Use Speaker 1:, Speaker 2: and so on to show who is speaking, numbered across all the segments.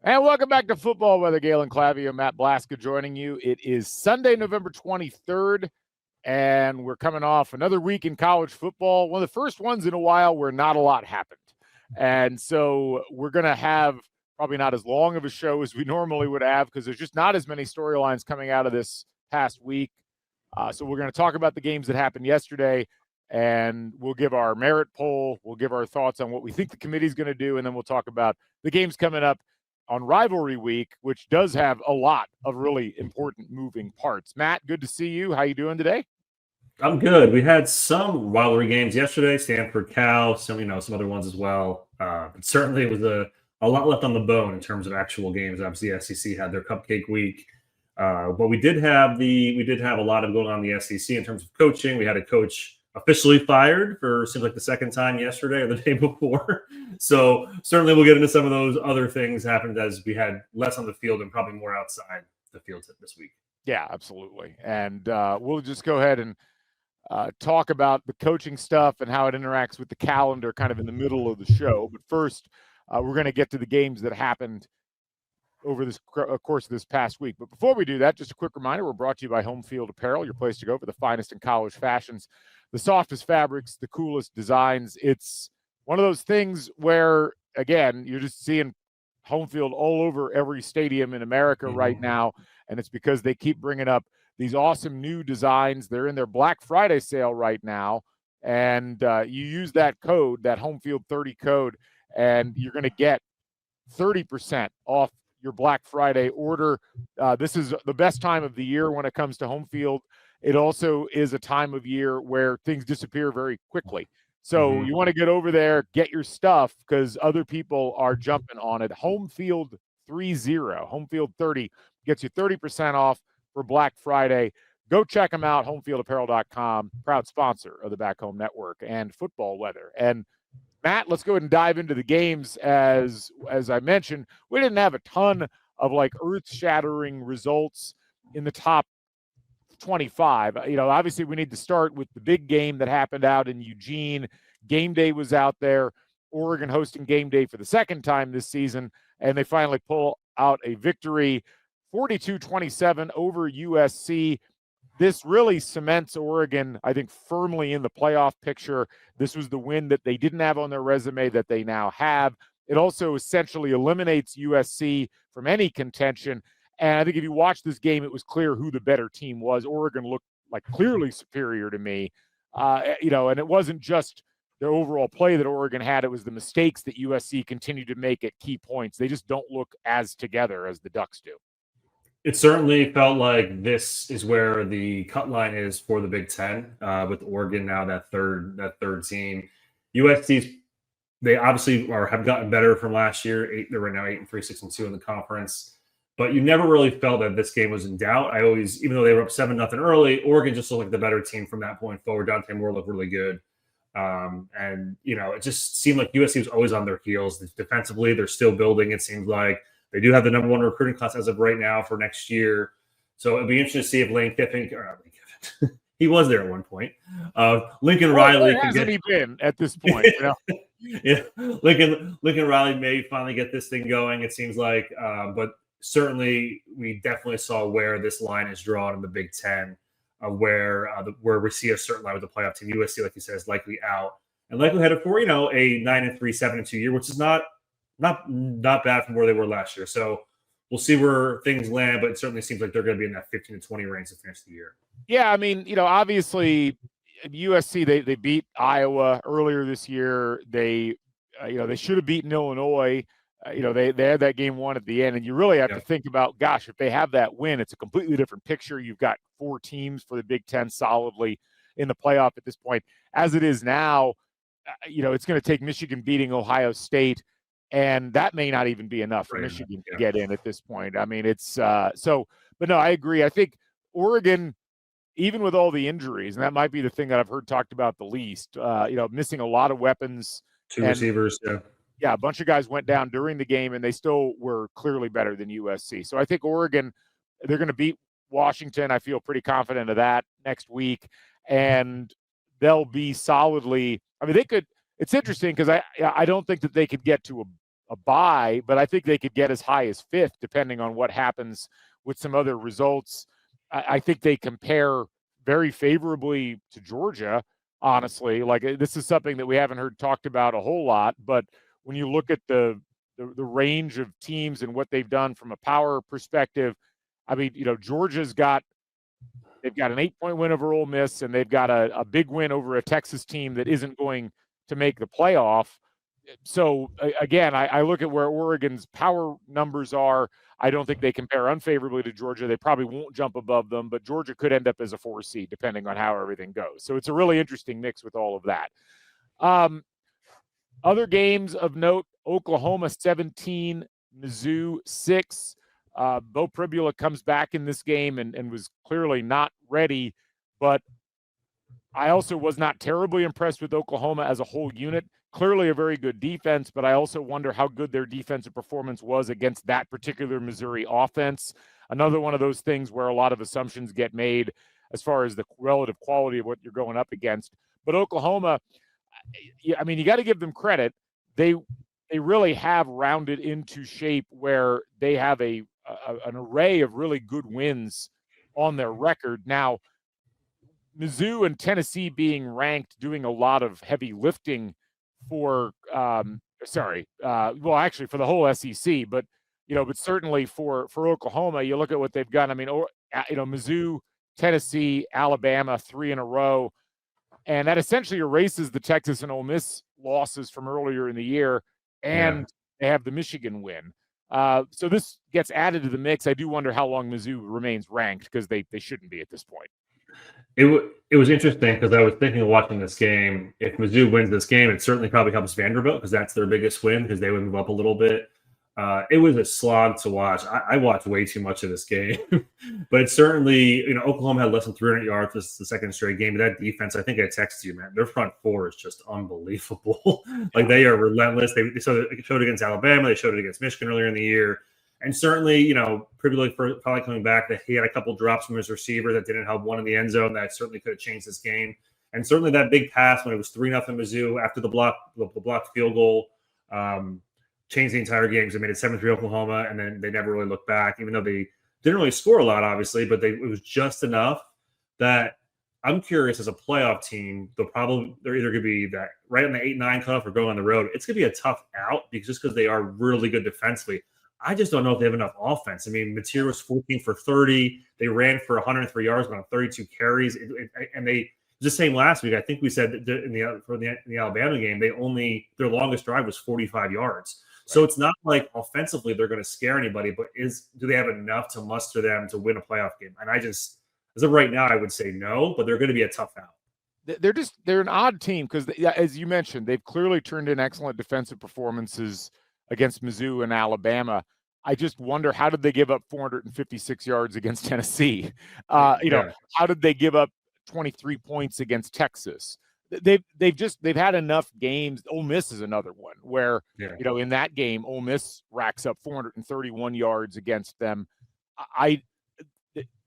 Speaker 1: And welcome back to Football Weather. Galen, Clavio, Matt Blaszka joining you. It is Sunday, November 23rd, and we're coming off another week in college football, one of the first ones in a while where not a lot happened. And so we're going to have probably not as long of a show as we normally would have because there's just not as many storylines coming out of this past week. So we're going to talk about the games that happened yesterday, and we'll give our merit poll. We'll give our thoughts on what we think the committee is going to do, and then we'll talk about the games coming up on Rivalry Week, which does have a lot of really important moving parts. Matt, good to see you. How you doing today?
Speaker 2: I'm good. We had some rivalry games yesterday, Stanford, Cal, some other ones as well. But certainly it was a lot left on the bone in terms of actual games. Obviously, the SEC had their cupcake week. But we did have a lot of going on in the SEC in terms of coaching. We had a coach officially fired for seems like the second time yesterday or the day before. So certainly we'll get into some of those other things happened as we had less on the field and probably more outside the field this week.
Speaker 1: Yeah, absolutely. And we'll just go ahead and talk about the coaching stuff and how it interacts with the calendar kind of in the middle of the show. But first, we're going to get to the games that happened over this course of this past week. But before we do that, just a quick reminder, we're brought to you by Homefield Apparel, your place to go for the finest in college fashions, the softest fabrics, the coolest designs. It's one of those things where, again, you're just seeing Homefield all over every stadium in America right now, and it's because they keep bringing up these awesome new designs. They're in their Black Friday sale right now, and you use that code, that Homefield 30 code, and you're going to get 30% off your Black Friday order. This is the best time of the year when it comes to Homefield. It also is a time of year where things disappear very quickly. So you want to get over there, get your stuff, because other people are jumping on it. Homefield Homefield 30 gets you 30% off for Black Friday. Go check them out, homefieldapparel.com, proud sponsor of the Back Home Network and Football Weather. And Matt, let's go ahead and dive into the games. As I mentioned, we didn't have a ton of like earth-shattering results in the top 25. Obviously we need to start with the big game that happened out in Eugene. Game day was out there. Oregon hosting game day for the second time this season, and they finally pull out a victory, 42-27 over USC. This really cements Oregon, I think, firmly in the playoff picture. This was the win that they didn't have on their resume that they now have. It also essentially eliminates USC from any contention. And I think if you watch this game, it was clear who the better team was. Oregon looked like clearly superior to me. And it wasn't just the overall play that Oregon had. It was the mistakes that USC continued to make at key points. They just don't look as together as the Ducks do.
Speaker 2: It certainly felt like this is where the cut line is for the Big Ten, with Oregon now that third team. USC, they obviously have gotten better from last year. They're right now 8-3, 6-2 in the conference. But you never really felt that this game was in doubt. Even though they were up 7-0 early, Oregon just looked like the better team from that point forward. Dante Moore looked really good. It just seemed like USC was always on their heels. Defensively, they're still building, it seems like. They do have the number one recruiting class as of right now for next year. So it'd be interesting to see if Lane Kiffin, he was there at one point. Lincoln Riley
Speaker 1: hasn't he been at this point?
Speaker 2: Yeah, Lincoln Riley may finally get this thing going, it seems like. But certainly, we definitely saw where this line is drawn in the Big Ten, where we see a certain line with the playoff team. USC, like you said, is likely out and likely headed for a 9-3, 7-2 year, which is not bad from where they were last year. So we'll see where things land, but it certainly seems like they're going to be in that 15-20 range to finish the year.
Speaker 1: Yeah, I mean, obviously USC they beat Iowa earlier this year. They should have beaten Illinois. They had that game won at the end, and you really have to think about, gosh, if they have that win, it's a completely different picture. You've got 4 teams for the Big Ten solidly in the playoff at this point. As it is now, it's going to take Michigan beating Ohio State, and that may not even be enough for Michigan to get in at this point. I mean, it's but no, I agree. I think Oregon, even with all the injuries, and that might be the thing that I've heard talked about the least, missing a lot of weapons.
Speaker 2: 2 receivers,
Speaker 1: Yeah, a bunch of guys went down during the game, and they still were clearly better than USC. So I think Oregon, they're going to beat Washington. I feel pretty confident of that next week. And they'll be solidly – I mean, they could – it's interesting because I don't think that they could get to a bye, but I think they could get as high as 5th, depending on what happens with some other results. I think they compare very favorably to Georgia, honestly. Like, this is something that we haven't heard talked about a whole lot, but when you look at the range of teams and what they've done from a power perspective, I mean, Georgia's they've got an 8-point win over Ole Miss, and they've got a big win over a Texas team that isn't going to make the playoff. So again, I look at where Oregon's power numbers are. I don't think they compare unfavorably to Georgia. They probably won't jump above them, but Georgia could end up as a 4 seed depending on how everything goes. So it's a really interesting mix with all of that. Other games of note: Oklahoma 17, Mizzou 6. Bo Primmula comes back in this game and was clearly not ready, but I also was not terribly impressed with Oklahoma as a whole unit. Clearly a very good defense, but I also wonder how good their defensive performance was against that particular Missouri offense. Another one of those things where a lot of assumptions get made as far as the relative quality of what you're going up against. But Oklahoma, I mean, you got to give them credit. They really have rounded into shape where they have an array of really good wins on their record. Now, Mizzou and Tennessee being ranked, doing a lot of heavy lifting for actually for the whole SEC, but certainly for Oklahoma, you look at what they've done. I mean, Mizzou, Tennessee, Alabama, 3 in a row, and that essentially erases the Texas and Ole Miss losses from earlier in the year, and they have the Michigan win. So this gets added to the mix. I do wonder how long Mizzou remains ranked, because they shouldn't be at this point.
Speaker 2: It was interesting because I was thinking of watching this game. If Mizzou wins this game, it certainly probably helps Vanderbilt because that's their biggest win, because they would move up a little bit. It was a slog to watch. I watched way too much of this game, but it's certainly, Oklahoma had less than 300 yards. This is the second straight game. But that defense, I think I texted you, man, their front four is just unbelievable. Like, they are relentless. They showed it against Alabama. They showed it against Michigan earlier in the year. And certainly, Primmula probably coming back, that he had a couple drops from his receiver that didn't help one in the end zone. That certainly could have changed this game. And certainly that big pass when it was 3-0 Mizzou after the blocked field goal changed the entire game. So they made it 7-3 Oklahoma, and then they never really looked back, even though they didn't really score a lot, obviously, but it was just enough that I'm curious, as a playoff team, they're either going to be that right on the 8-9 cutoff or going on the road. It's going to be a tough out because they are really good defensively. I just don't know if they have enough offense. I mean, Mateer was 14 for 30. They ran for 103 yards on 32 carries. And they the same last week. I think we said that in the Alabama game, their longest drive was 45 yards. Right. So it's not like offensively they're going to scare anybody, but do they have enough to muster them to win a playoff game? And as of right now, I would say no, but they're going to be a tough out.
Speaker 1: They're an odd team because, as you mentioned, they've clearly turned in excellent defensive performances against Mizzou and Alabama. I just wonder, how did they give up 456 yards against Tennessee? How did they give up 23 points against Texas? They've had enough games. Ole Miss is another one where, in that game, Ole Miss racks up 431 yards against them.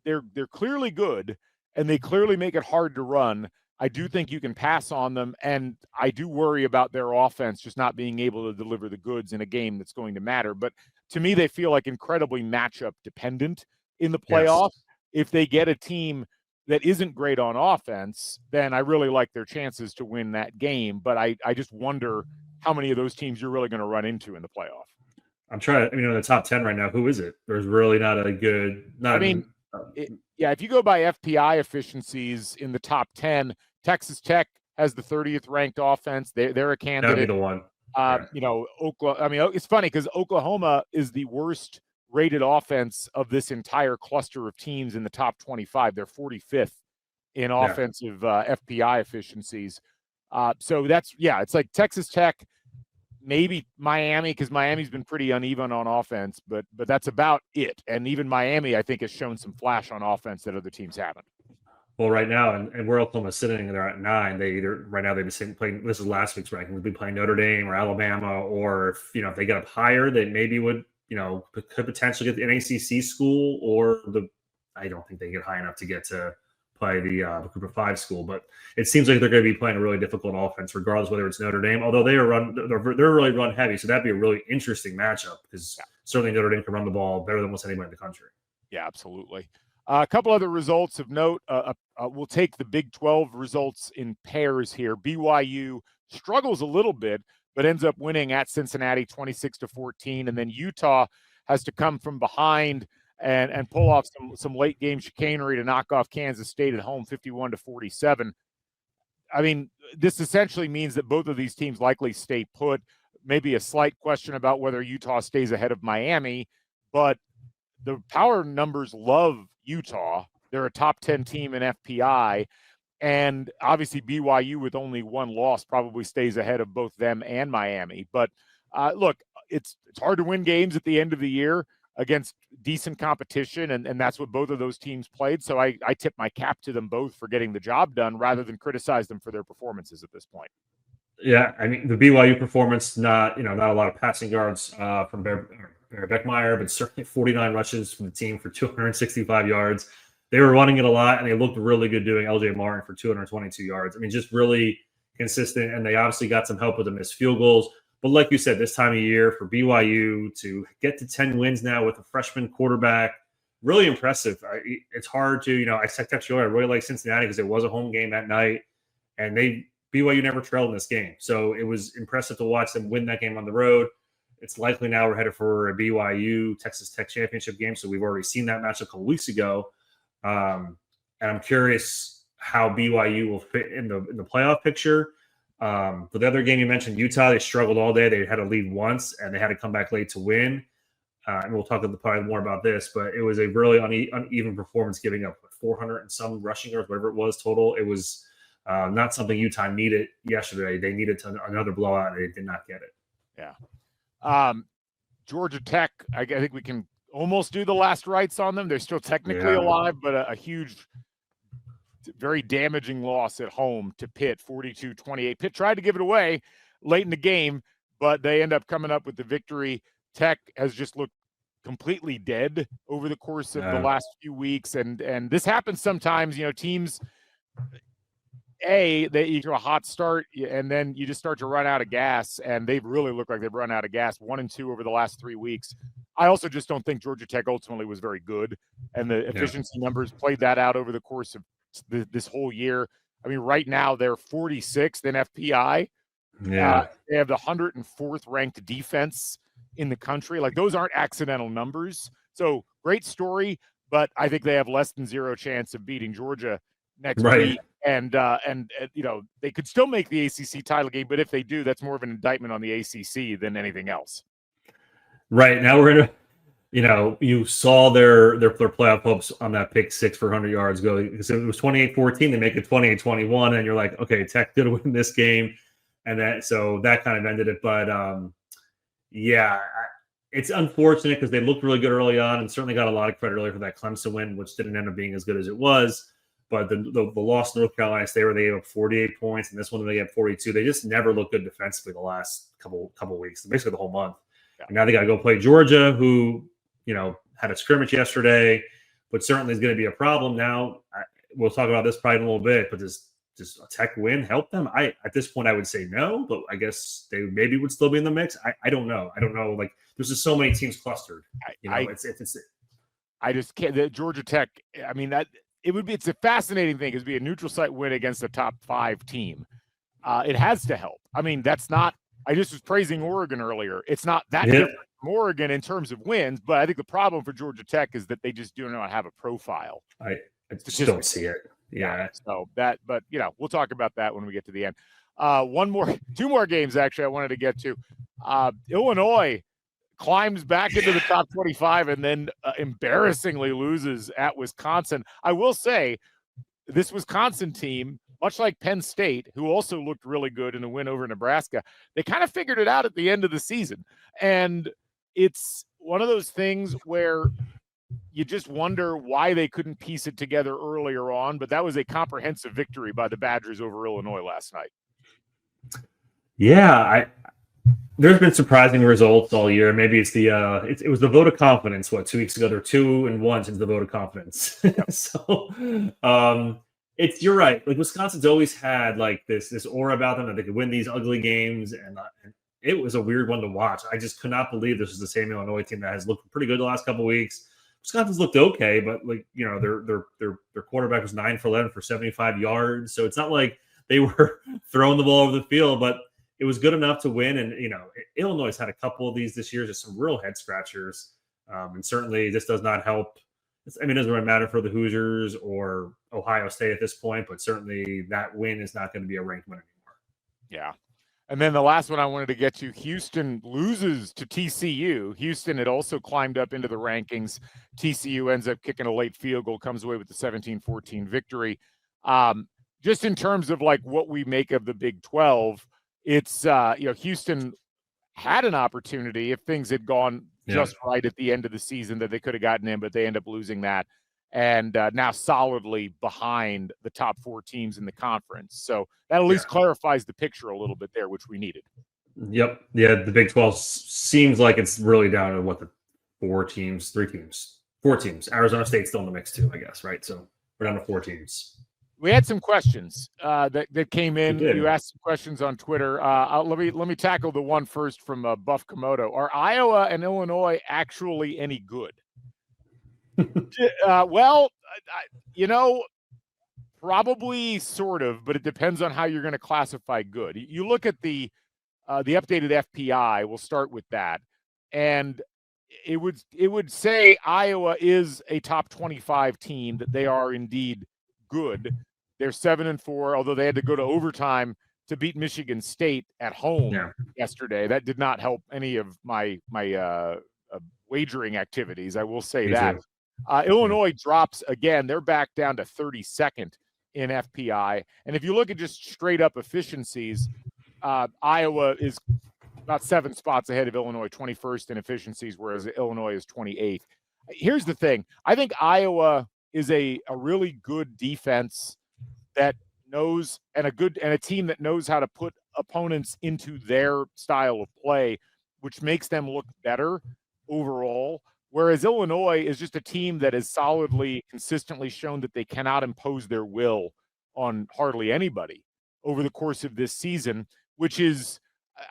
Speaker 1: They're clearly good, and they clearly make it hard to run. I do think you can pass on them, and I do worry about their offense just not being able to deliver the goods in a game that's going to matter. But to me, they feel like incredibly matchup dependent in the playoffs. Yes. If they get a team that isn't great on offense, then I really like their chances to win that game. But I just wonder how many of those teams you're really going to run into in the playoff.
Speaker 2: I'm trying to, in the top 10 right now, who is it? There's really not a good,
Speaker 1: if you go by FPI efficiencies in the top 10, Texas Tech has the 30th ranked offense. They're a candidate.
Speaker 2: That'd be the one.
Speaker 1: Oklahoma. I mean, it's funny because Oklahoma is the worst rated offense of this entire cluster of teams in the top 25. They're 45th in offensive FPI efficiencies. So it's like Texas Tech, maybe Miami, because Miami's been pretty uneven on offense, but that's about it. And even Miami, I think, has shown some flash on offense that other teams haven't.
Speaker 2: Well, right now, and where Oklahoma's sitting, they're at 9. They've been playing. This is last week's ranking. They'll be playing Notre Dame or Alabama, or if they get up higher, they maybe would could potentially get the ACC school, or I don't think they get high enough to get to play the Group of 5 school. But it seems like they're going to be playing a really difficult offense, regardless whether it's Notre Dame. Although they're really run heavy, so that'd be a really interesting matchup because certainly Notre Dame can run the ball better than almost anybody in the country.
Speaker 1: Yeah, absolutely. A couple other results of note. We'll take the Big 12 results in pairs here. BYU struggles a little bit, but ends up winning at Cincinnati 26-14. And then Utah has to come from behind and pull off some late game chicanery to knock off Kansas State at home 51-47. I mean, this essentially means that both of these teams likely stay put. Maybe a slight question about whether Utah stays ahead of Miami, but the power numbers love Utah. They're a top 10 team in FPI. And obviously BYU with only one loss probably stays ahead of both them and Miami. But look, it's hard to win games at the end of the year against decent competition. And that's what both of those teams played. So I tip my cap to them both for getting the job done rather than criticize them for their performances at this point.
Speaker 2: Yeah, I mean, the BYU performance, not a lot of passing yards from Beckmeyer, but certainly 49 rushes from the team for 265 yards. They were running it a lot, and they looked really good doing LJ Martin for 222 yards. I mean, just really consistent, and they obviously got some help with the missed field goals. But like you said, this time of year for BYU to get to 10 wins now with a freshman quarterback, really impressive. It's hard to, I texted you, I really like Cincinnati because it was a home game that night, and BYU never trailed in this game. So it was impressive to watch them win that game on the road. It's likely now we're headed for a BYU Texas Tech championship game. So we've already seen that match a couple weeks ago. And I'm curious how BYU will fit in the playoff picture. For the other game you mentioned, Utah, they struggled all day. They had to lead once, and they had to come back late to win. And we'll talk probably more about this, but it was a really uneven performance, giving up 400 and some rushing yards, whatever it was total. It was not something Utah needed yesterday. They needed another blowout, and they did not get it.
Speaker 1: Yeah. Georgia Tech, I think we can almost do the last rites on them. They're still technically alive, but a huge, very damaging loss at home to Pitt, 42-28. Pitt tried to give it away late in the game, but they end up coming up with the victory. Tech has just looked completely dead over the course of the last few weeks, and this happens sometimes. Teams – they get a hot start, and then you just start to run out of gas, and they've really looked like they've run out of gas 1-2 over the last 3 weeks. I also just don't think Georgia Tech ultimately was very good, and the efficiency numbers played that out over the course of this whole year. I mean, right now they're 46th in FPI. Yeah. They have the 104th ranked defense in the country. Like, those aren't accidental numbers. So great story, but I think they have less than zero chance of beating Georgia next week. And they could still make the ACC title game, but if they do, that's more of an indictment on the ACC than anything else. Right.
Speaker 2: Now we're going to, you saw their playoff hopes on that pick 6 for 100 yards go, because it was 28-14. They make it 28-21, and you're like, okay, Tech did win this game. And that kind of ended it. But it's unfortunate because they looked really good early on and certainly got a lot of credit earlier for that Clemson win, which didn't end up being as good as it was. But the loss to North Carolina State, where they gave up 48 points, and this one they gave up 42. They just never looked good defensively the last couple weeks, basically the whole month. Yeah. And now they got to go play Georgia, who had a scrimmage yesterday, but certainly is going to be a problem. Now we'll talk about this probably in a little bit, but does a Tech win help them? At this point I would say no, but I guess they maybe would still be in the mix. I don't know. Like, there's just so many teams clustered.
Speaker 1: I just can't. The Georgia Tech. I mean that. It's a fascinating thing. It'd be a neutral site win against a top 5 team. It has to help. I mean, that's not. I just was praising Oregon earlier. It's not that different from Oregon in terms of wins, but I think the problem for Georgia Tech is that they just do not have a profile.
Speaker 2: I just don't see it. Yeah.
Speaker 1: So but we'll talk about that when we get to the end. 2 more games actually I wanted to get to. Illinois climbs back into the top 25 and then embarrassingly loses at Wisconsin. I will say this Wisconsin team, much like Penn State, who also looked really good in a win over Nebraska, they kind of figured it out at the end of the season. And it's one of those things where you just wonder why they couldn't piece it together earlier on, but that was a comprehensive victory by the Badgers over Illinois last night.
Speaker 2: Yeah, there's been surprising results all year. Maybe it's it was the vote of confidence. 2 weeks ago? They're 2-1 since the vote of confidence. So You're right. Like Wisconsin's always had like this aura about them that they could win these ugly games, and it was a weird one to watch. I just could not believe this was the same Illinois team that has looked pretty good the last couple of weeks. Wisconsin's looked okay, but like their quarterback was 9 for 11 for 75 yards, so it's not like they were throwing the ball over the field, but it was good enough to win. And Illinois has had a couple of these this year, just some real head scratchers, and certainly this does not help. It doesn't really matter for the Hoosiers or Ohio State at this point, but certainly that win is not going to be a ranked win anymore.
Speaker 1: Yeah. And then the last one I wanted to get to, Houston loses to TCU. Houston had also climbed up into the rankings. TCU ends up kicking a late field goal, comes away with the 17-14 victory. Just in terms of like what we make of the Big 12, it's, Houston had an opportunity if things had gone just right at the end of the season that they could have gotten in, but they end up losing that. And now solidly behind the top 4 teams in the conference. So that at least clarifies the picture a little bit there, which we needed.
Speaker 2: Yep. Yeah, the Big 12 seems like it's really down to the 4 teams. Arizona State's still in the mix too, I guess, right? So we're down to 4 teams.
Speaker 1: We had some questions that came in. You asked some questions on Twitter. Let me tackle the one first from Buff Komodo. Are Iowa and Illinois actually any good? Probably sort of, but it depends on how you're going to classify good. You look at the updated FPI. We'll start with that, and it would say Iowa is a top 25 team, that they are indeed good. They're 7-4, although they had to go to overtime to beat Michigan State at home yesterday. That did not help any of my wagering activities. I will say that. Illinois drops again. They're back down to 32nd in FPI. And if you look at just straight up efficiencies, Iowa is about 7 spots ahead of Illinois, 21st in efficiencies, whereas Illinois is 28th. Here's the thing. I think Iowa is a really good defense that knows, and a team that knows how to put opponents into their style of play, which makes them look better overall. Whereas Illinois is just a team that has solidly, consistently shown that they cannot impose their will on hardly anybody over the course of this season, which is,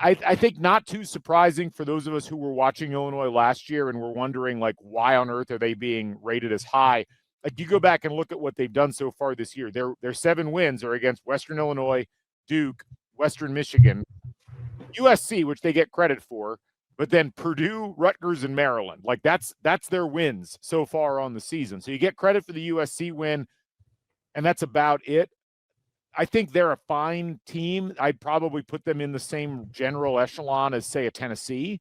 Speaker 1: I think, not too surprising for those of us who were watching Illinois last year and were wondering, like, why on earth are they being rated as high? Like, you go back and look at what they've done so far this year. Their 7 wins are against Western Illinois, Duke, Western Michigan, USC, which they get credit for, but then Purdue, Rutgers, and Maryland. Like, that's their wins so far on the season. So you get credit for the USC win, and that's about it. I think they're a fine team. I'd probably put them in the same general echelon as, say, a Tennessee,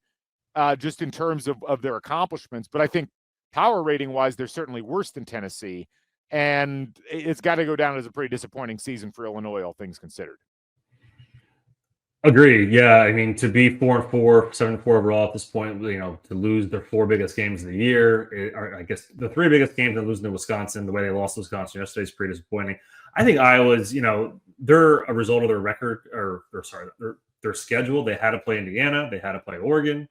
Speaker 1: just in terms of their accomplishments. But I think power rating wise, they're certainly worse than Tennessee. And it's got to go down as a pretty disappointing season for Illinois, all things considered.
Speaker 2: Agree. Yeah. To be 4-4, 7-4 overall at this point, to lose their 4 biggest games of the year, I guess the 3 biggest games, and losing to Wisconsin, the way they lost to Wisconsin yesterday is pretty disappointing. I think Iowa's, they're a result of their record, their schedule. They had to play Indiana. They had to play Oregon.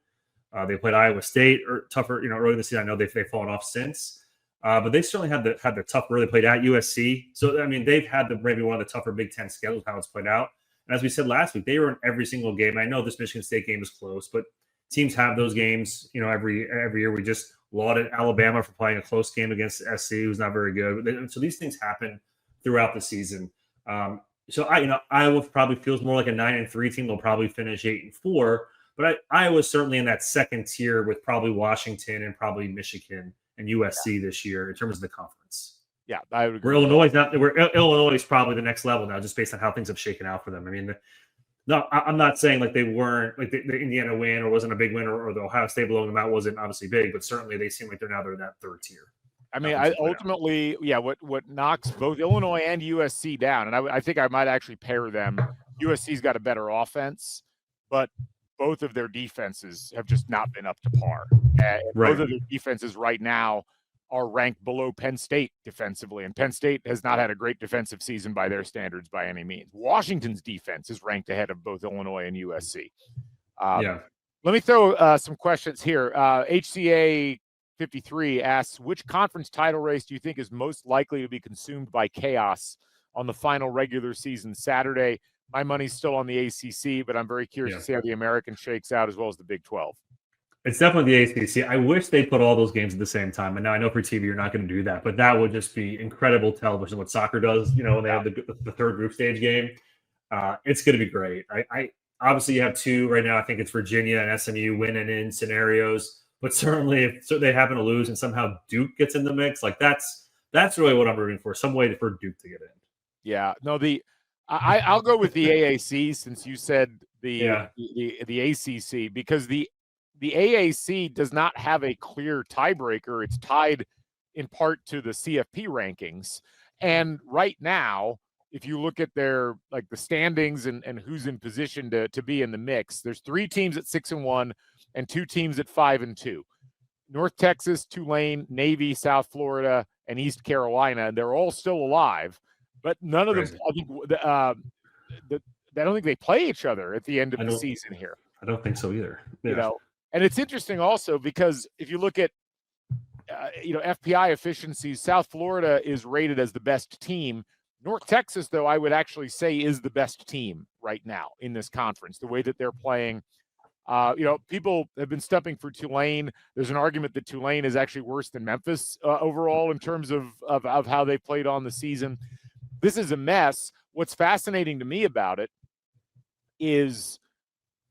Speaker 2: They played Iowa State or tougher, early in the season. I know they've fallen off since, but they certainly had the tougher. They played at USC, so they've had maybe one of the tougher Big Ten schedules. How it's played out, and as we said last week, they were in every single game. I know this Michigan State game is close, but teams have those games. Every year. We just lauded Alabama for playing a close game against SC, who's not very good. So these things happen throughout the season. So Iowa probably feels more like a 9-3 team. They'll probably finish 8-4. But Iowa's certainly in that second tier with probably Washington and probably Michigan and USC this year in terms of the conference.
Speaker 1: Yeah, I would agree.
Speaker 2: Where Illinois is probably the next level now, just based on how things have shaken out for them. I'm not saying like they weren't, like the Indiana win or wasn't a big win, or the Ohio State blowing them out wasn't obviously big, but certainly they seem like they're in that third tier.
Speaker 1: What knocks both Illinois and USC down, and I think I might actually pair them. USC's got a better offense, but both of their defenses have just not been up to par. Both of their defenses right now are ranked below Penn State defensively, and Penn State has not had a great defensive season by their standards by any means. Washington's defense is ranked ahead of both Illinois and USC. Let me throw some questions here. HCA 53 asks, which conference title race do you think is most likely to be consumed by chaos on the final regular season Saturday. My money's still on the ACC, but I'm very curious to see how the American shakes out, as well as the Big 12.
Speaker 2: It's definitely the ACC. I wish they put all those games at the same time. And now I know for TV you're not going to do that, but that would just be incredible television. What soccer does, when they have the third group stage game, it's going to be great. I obviously you have two right now. I think it's Virginia and SMU winning in scenarios, but certainly if they happen to lose and somehow Duke gets in the mix, like that's really what I'm rooting for. Some way for Duke to get in.
Speaker 1: Yeah, no, I'll go with the AAC since you said the ACC, because the AAC does not have a clear tiebreaker. It's tied in part to the CFP rankings. And right now, if you look at their the standings and who's in position to be in the mix, there's 3 teams at 6-1 and 2 teams at 5-2. North Texas, Tulane, Navy, South Florida, and East Carolina. And they're all still alive, but none of them, I think, I don't think they play each other at the end of the season here.
Speaker 2: I don't think so either. Yeah.
Speaker 1: And it's interesting also because if you look at, FPI efficiencies, South Florida is rated as the best team. North Texas, though, I would actually say is the best team right now in this conference, the way that they're playing. People have been stumping for Tulane. There's an argument that Tulane is actually worse than Memphis overall in terms of how they played on the season. This is a mess. What's fascinating to me about it is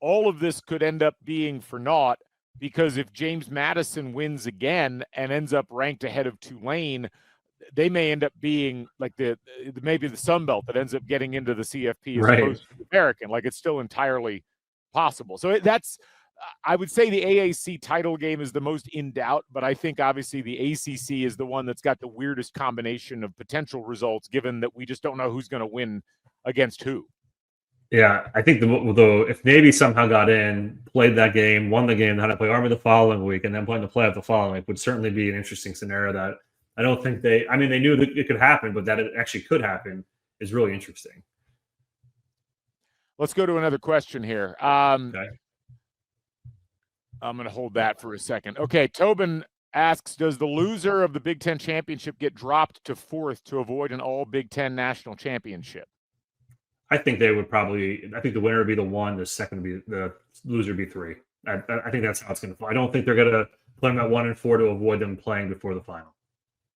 Speaker 1: all of this could end up being for naught, because if James Madison wins again and ends up ranked ahead of Tulane, they may end up being like maybe the Sun Belt that ends up getting into the CFP as opposed to the American. Like, it's still entirely possible. So I would say the AAC title game is the most in doubt, but I think obviously the ACC is the one that's got the weirdest combination of potential results, given that we just don't know who's going to win against who.
Speaker 2: Yeah, I think if Navy somehow got in, played that game, won the game, had to play Army the following week, and then playing the playoff the following week would certainly be an interesting scenario that I don't think they knew that it could happen, but that it actually could happen is really interesting.
Speaker 1: Let's go to another question here.
Speaker 2: Okay.
Speaker 1: I'm going to hold that for a second. Okay, Tobin asks, does the loser of the Big Ten championship get dropped to 4th to avoid an all Big Ten national championship?
Speaker 2: I think they would probably. I think the winner would be the 1, the second would be the loser would be 3. I think that's how it's going to fall. I don't think they're going to play them at 1 and 4 to avoid them playing before the final.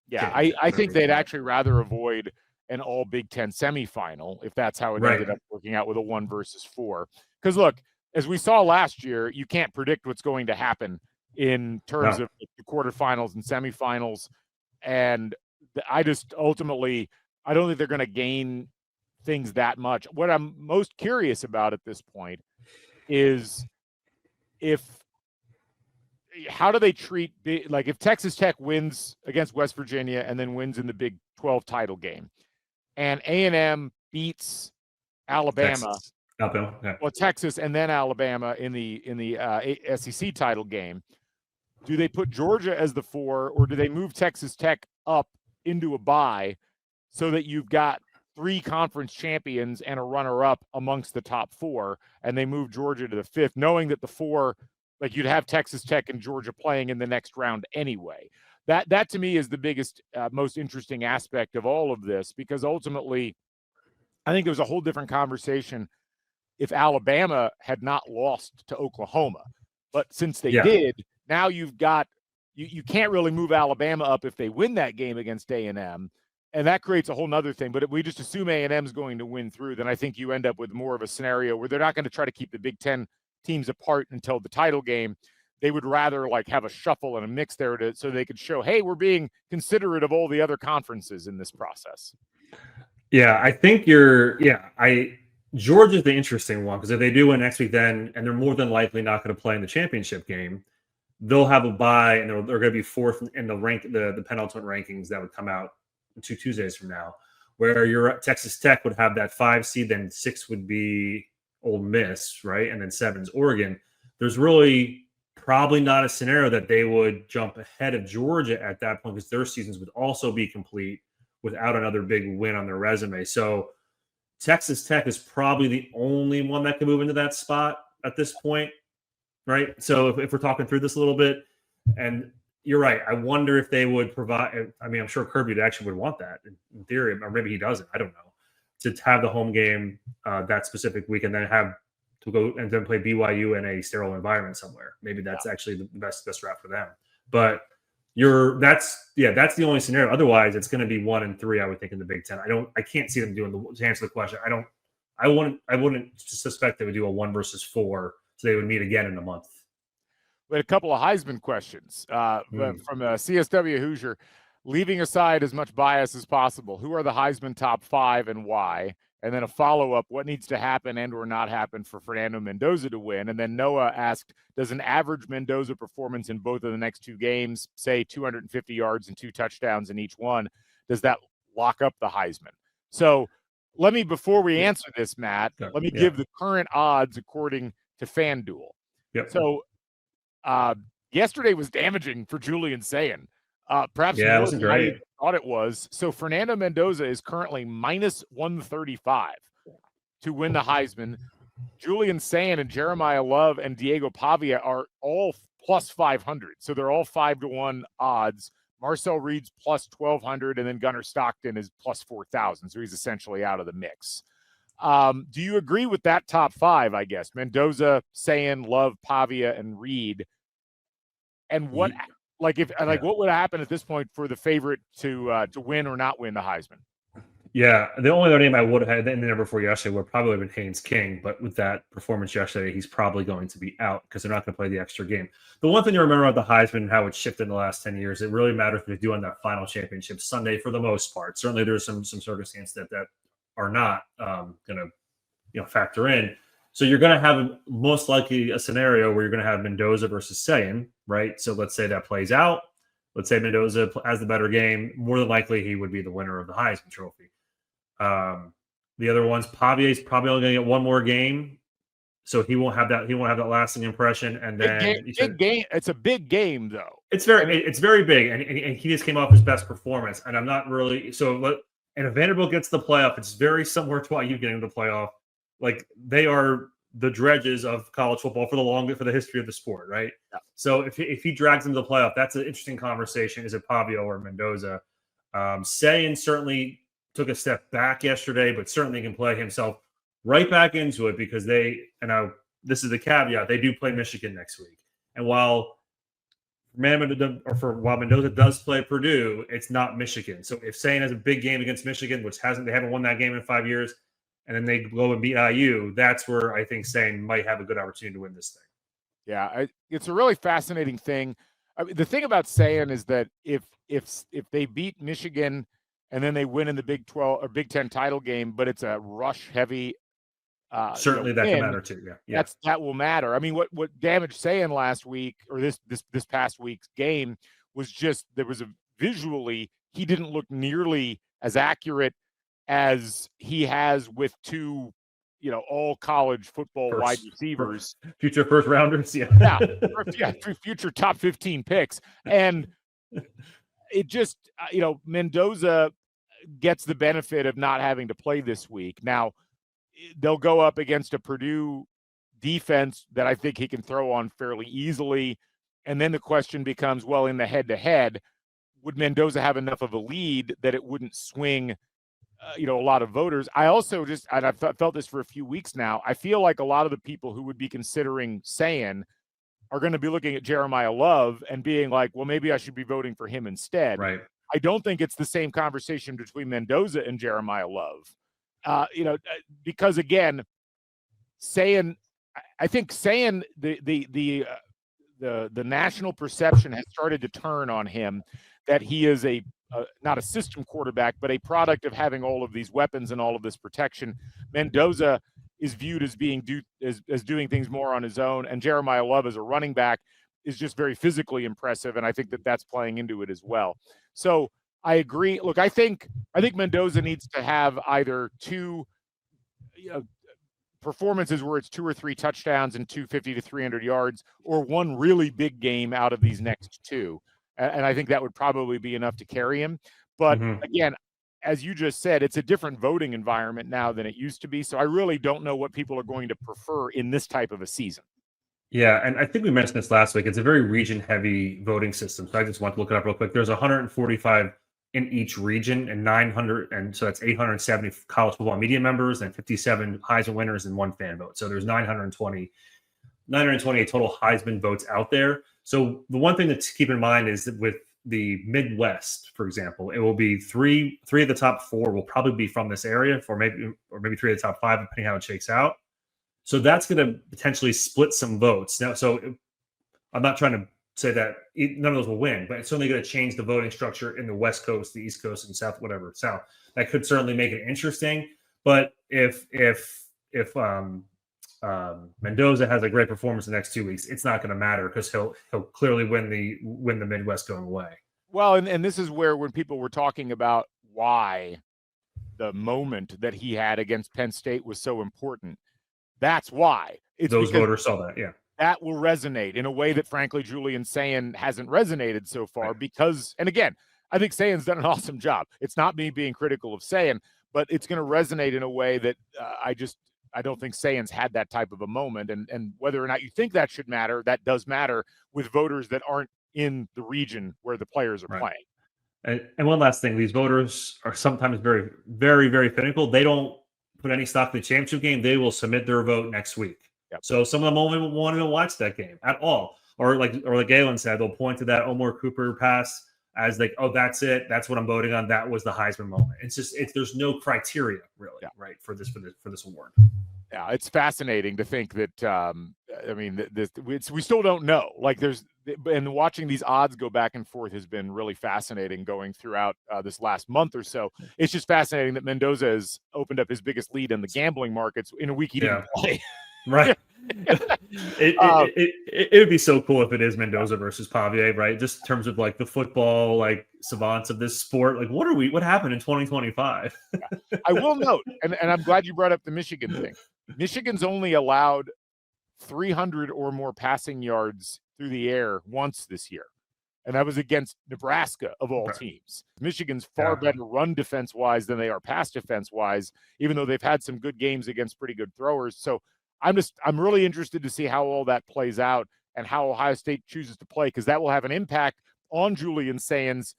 Speaker 1: Yeah, I think they'd actually rather avoid an all Big Ten semifinal if that's how it ended up working out with a 1 versus 4. Because look, as we saw last year, you can't predict what's going to happen in terms of the quarterfinals and semifinals. And I just ultimately, I don't think they're going to gain things that much. What I'm most curious about at this point is how do they treat, if Texas Tech wins against West Virginia and then wins in the Big 12 title game, and A&M beats Alabama, Texas and then Alabama in the SEC title game, do they put Georgia as the 4, or do they move Texas Tech up into a bye so that you've got 3 conference champions and a runner-up amongst the top 4, and they move Georgia to the 5th, knowing that the 4, you'd have Texas Tech and Georgia playing in the next round anyway? That to me is the biggest, most interesting aspect of all of this, because ultimately, I think it was a whole different conversation if Alabama had not lost to Oklahoma. But since they did, now you've got you can't really move Alabama up if they win that game against A&M. And that creates a whole nother thing. But if we just assume A&M is going to win through, then I think you end up with more of a scenario where they're not going to try to keep the Big Ten teams apart until the title game. They would rather have a shuffle and a mix there so they could show, hey, we're being considerate of all the other conferences in this process.
Speaker 2: Yeah, I think Georgia's the interesting one, because if they do win next week, then, and they're more than likely not going to play in the championship game, they'll have a bye, and they're going to be 4th in the penultimate rankings that would come out 2 Tuesdays from now, where your Texas Tech would have that 5 seed, then 6 would be Ole Miss, right? And then 7's Oregon. There's really probably not a scenario that they would jump ahead of Georgia at that point, because their seasons would also be complete without another big win on their resume. So Texas Tech is probably the only one that can move into that spot at this point, right? So if we're talking through this a little bit, and you're right, I wonder if they would provide. I mean, I'm sure Kirby actually would want that in theory, or maybe he doesn't. I don't know. to have the home game that specific week and then have to go and then play BYU in a sterile environment somewhere. Maybe that's actually the best route for them. But that's the only scenario. Otherwise, it's going to be 1-3, I would think, in the Big Ten. I can't see them doing to answer the question. I wouldn't suspect they would do a 1 versus 4, so they would meet again in a month.
Speaker 1: We had a couple of Heisman questions from a CSW Hoosier. Leaving aside as much bias as possible, who are the Heisman top 5 and why? And then a follow-up, what needs to happen and or not happen for Fernando Mendoza to win? And then Noah asked, does an average Mendoza performance in both of the next 2 games, say 250 yards and 2 touchdowns in each one, does that lock up the Heisman? So let me, before we answer this, Matt, let me give the current odds according to FanDuel.
Speaker 2: Yep.
Speaker 1: So yesterday was damaging for Julian Sayin. Perhaps
Speaker 2: it wasn't great.
Speaker 1: I thought it was. So Fernando Mendoza is currently minus 135 to win the Heisman. Julian Sayin and Jeremiah Love and Diego Pavia are all plus 500. So they're all 5-1 odds. Marcel Reed's plus 1,200, and then Gunnar Stockton is plus 4,000. So he's essentially out of the mix. Do you agree with that top 5, I guess? Mendoza, Sayin, Love, Pavia, and Reed. And what what would happen at this point for the favorite to win or not win the Heisman?
Speaker 2: Yeah, the only other name I would have had in the number 4 yesterday would probably have been Haynes King, but with that performance yesterday, he's probably going to be out because they're not going to play the extra game. The one thing to remember about the Heisman and how it's shifted in the last 10 years, it really matters what they do on that final championship Sunday for the most part. Certainly, there's some circumstances that are not going to factor in. So you're going to have most likely a scenario where you're going to have Mendoza versus Sayin, right? So let's say that plays out. Let's say Mendoza has the better game. More than likely, he would be the winner of the Heisman Trophy. The other ones, Pavia is probably only going to get one more game, so he won't have that. He won't have that lasting impression. And then
Speaker 1: big game. It's a big game, though.
Speaker 2: It's very big, and he just came off his best performance. And I'm not really so. And if Vanderbilt gets the playoff, it's very similar to why you getting the playoff. Like they are the dredges of college football for the history of the sport, right? Yeah. So if he drags them to the playoff, that's an interesting conversation. Is it Pavia or Mendoza? Sayin certainly took a step back yesterday, but certainly can play himself right back into it because this is the caveat, they do play Michigan next week. And while Mendoza does play Purdue, it's not Michigan. So if Sayin has a big game against Michigan, which they haven't won that game in 5 years, and then they go and beat IU, that's where I think Sayin might have a good opportunity to win this thing.
Speaker 1: Yeah, it's a really fascinating thing. I mean, the thing about Sayin is that if they beat Michigan and then they win in the Big 12 or Big 10 title game, but it's a rush heavy.
Speaker 2: Certainly that can matter too. Yeah.
Speaker 1: That will matter. I mean, what damaged Sayin last week or this past week's game was just visually he didn't look nearly as accurate as he has with 2, all college football wide receivers,
Speaker 2: future first rounders.
Speaker 1: Future top 15 picks. And it just, Mendoza gets the benefit of not having to play this week. Now, they'll go up against a Purdue defense that I think he can throw on fairly easily. And then the question becomes, well, in the head-to-head, would Mendoza have enough of a lead that it wouldn't swing, a lot of voters? I also and I've felt this for a few weeks now, I feel like a lot of the people who would be considering Sayin are going to be looking at Jeremiah Love and being like, well, maybe I should be voting for him instead.
Speaker 2: Right.
Speaker 1: I don't think it's the same conversation between Mendoza and Jeremiah Love. Because again, Sayin, I think Sayin, the national perception has started to turn on him that he is not a system quarterback, but a product of having all of these weapons and all of this protection. Mendoza is viewed as being as doing things more on his own, and Jeremiah Love as a running back is just very physically impressive, and I think that's playing into it as well. So I agree. Look, I think Mendoza needs to have either 2 performances where it's 2 or 3 touchdowns and 250 to 300 yards, or one really big game out of these next 2. And I think that would probably be enough to carry him. But again, as you just said, it's a different voting environment now than it used to be. So I really don't know what people are going to prefer in this type of a season.
Speaker 2: Yeah, and I think we mentioned this last week. It's a very region-heavy voting system. So I just want to look it up real quick. There's 145 in each region, and 900, and so that's 870 college football media members and 57 Heisman winners and 1 fan vote. So there's 928 total Heisman votes out there. So the one thing to keep in mind is that with the Midwest, for example, it will be three of the top 4 will probably be from this area, or maybe 3 of the top 5, depending how it shakes out. So that's going to potentially split some votes. Now, so I'm not trying to say that none of those will win, but it's certainly going to change the voting structure in the West Coast, the East Coast, and South. That could certainly make it interesting. But if Mendoza has a great performance the next 2 weeks, it's not going to matter because he'll clearly win the Midwest going away.
Speaker 1: Well, and this is where when people were talking about why the moment that he had against Penn State was so important, that's why.
Speaker 2: Those voters saw that, yeah.
Speaker 1: That will resonate in a way that, frankly, Julian Sayin hasn't resonated so far because, and again, I think Sayin's done an awesome job. It's not me being critical of Sayin, but it's going to resonate in a way that I don't think Sayin's had that type of a moment. And whether or not you think that should matter, that does matter with voters that aren't in the region where the players are playing.
Speaker 2: And one last thing, these voters are sometimes very, very, very finical. They don't put any stock in the championship game. They will submit their vote next week. Yep. So some of them won't want to watch that game at all. Or like Galen said, they'll point to that Omar Cooper pass as like, oh, that's it. That's what I'm voting on. That was the Heisman moment. There's no criteria really, right, for this award.
Speaker 1: Yeah, it's fascinating to think that. We still don't know. Like and watching these odds go back and forth has been really fascinating going throughout this last month or so. It's just fascinating that Mendoza has opened up his biggest lead in the gambling markets in a week he didn't play.
Speaker 2: Right. It would be so cool if it is Mendoza versus Pavier, right? Just in terms of like the football, like savants of this sport. Like, what happened in 2025?
Speaker 1: I will note, and I'm glad you brought up the Michigan thing. Michigan's only allowed 300 or more passing yards through the air once this year. And that was against Nebraska, of all teams. Michigan's far better run defense-wise than they are pass defense-wise, even though they've had some good games against pretty good throwers. So I'm really interested to see how all that plays out and how Ohio State chooses to play, because that will have an impact on Julian Sayin's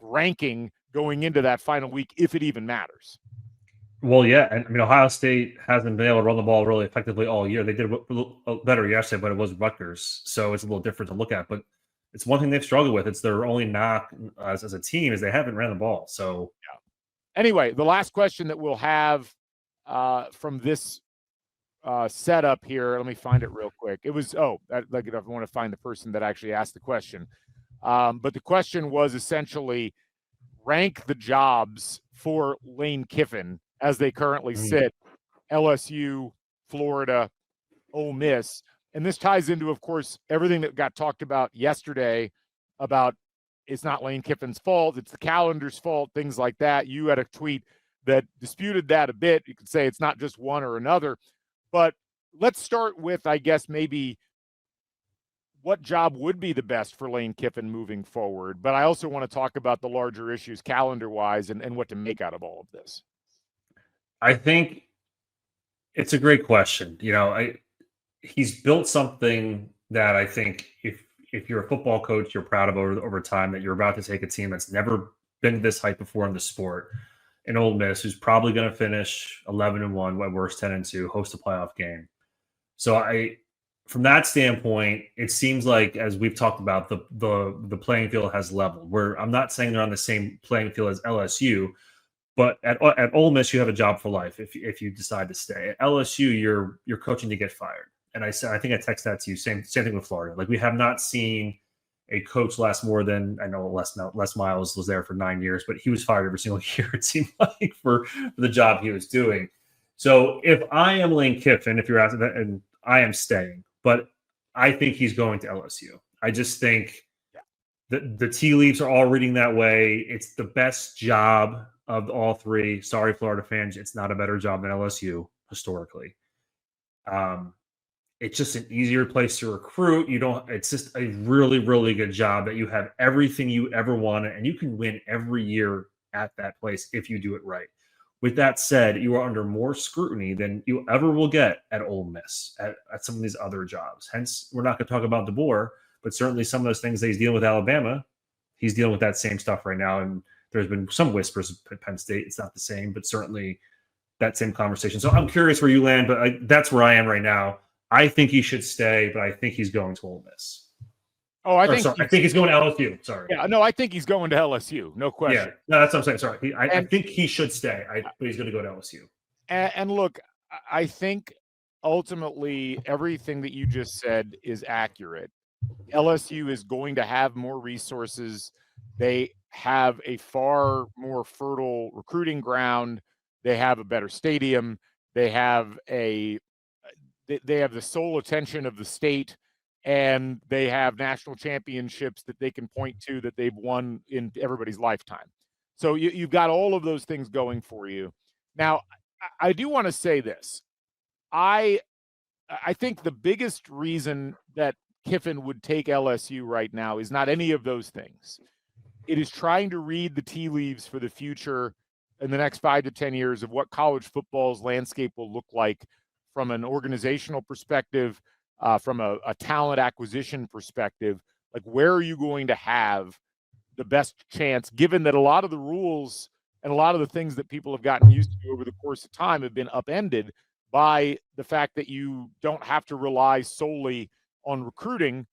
Speaker 1: ranking going into that final week, if it even matters.
Speaker 2: Well, yeah, and I mean Ohio State hasn't been able to run the ball really effectively all year. They did better yesterday, but it was Rutgers, so it's a little different to look at. But it's one thing they've struggled with. It's their only knock as a team is they haven't ran the ball. So
Speaker 1: anyway, the last question that we'll have from this setup here. Let me find it real quick. It was, I want to find the person that actually asked the question. But the question was essentially rank the jobs for Lane Kiffin as they currently sit: LSU, Florida, Ole Miss. And this ties into, of course, everything that got talked about yesterday about it's not Lane Kiffin's fault, it's the calendar's fault, things like that. You had a tweet that disputed that a bit. You could say it's not just one or another. But let's start with, I guess, maybe what job would be the best for Lane Kiffin moving forward. But I also want to talk about the larger issues calendar-wise and what to make out of all of this.
Speaker 2: I think it's a great question. He's built something that I think if you're a football coach, you're proud of over time, that you're about to take a team that's never been this hype before in the sport. And Ole Miss, who's probably going to finish 11-1, at worst 10-2, host a playoff game. So from that standpoint, it seems like, as we've talked about, the playing field has leveled. Where I'm not saying they're on the same playing field as LSU, but at Ole Miss, you have a job for life if you decide to stay. At LSU, you're coaching to get fired. And I think I texted that to you. Same thing with Florida. Like, we have not seen a coach last more than, I know Les Miles was there for 9 years, but he was fired every single year, it seemed like, for the job he was doing. So if I am Lane Kiffin, if you're asking that, and I am staying, but I think he's going to LSU. I just think the tea leaves are all reading that way. It's the best job of all three. Sorry, Florida fans, it's not a better job than LSU historically. It's just an easier place to recruit. It's just a really, really good job that you have everything you ever wanted, and you can win every year at that place if you do it right. With that said, you are under more scrutiny than you ever will get at Ole Miss, at some of these other jobs. Hence, we're not going to talk about DeBoer, but certainly some of those things that he's dealing with Alabama, he's dealing with that same stuff right now. And there's been some whispers at Penn State. It's not the same, but certainly that same conversation. So I'm curious where you land, but that's where I am right now. I think he should stay, but I think he's going to Ole Miss.
Speaker 1: Oh, I think
Speaker 2: he's going to LSU. Sorry.
Speaker 1: Yeah, no, I think he's going to LSU. No question.
Speaker 2: Yeah, no, that's what I'm saying. Sorry. I think he should stay, but he's going to go to LSU.
Speaker 1: And look, I think ultimately everything that you just said is accurate. LSU is going to have more resources. They have a far more fertile recruiting ground. They have a better stadium. They have the sole attention of the state, and they have national championships that they can point to that they've won in everybody's lifetime. So you've got all of those things going for you. Now, I do want to say this. I think the biggest reason that Kiffin would take LSU right now is not any of those things. It is trying to read the tea leaves for the future in the next 5 to 10 years of what college football's landscape will look like from an organizational perspective, from a talent acquisition perspective. Like, where are you going to have the best chance, given that a lot of the rules and a lot of the things that people have gotten used to over the course of time have been upended by the fact that you don't have to rely solely on recruiting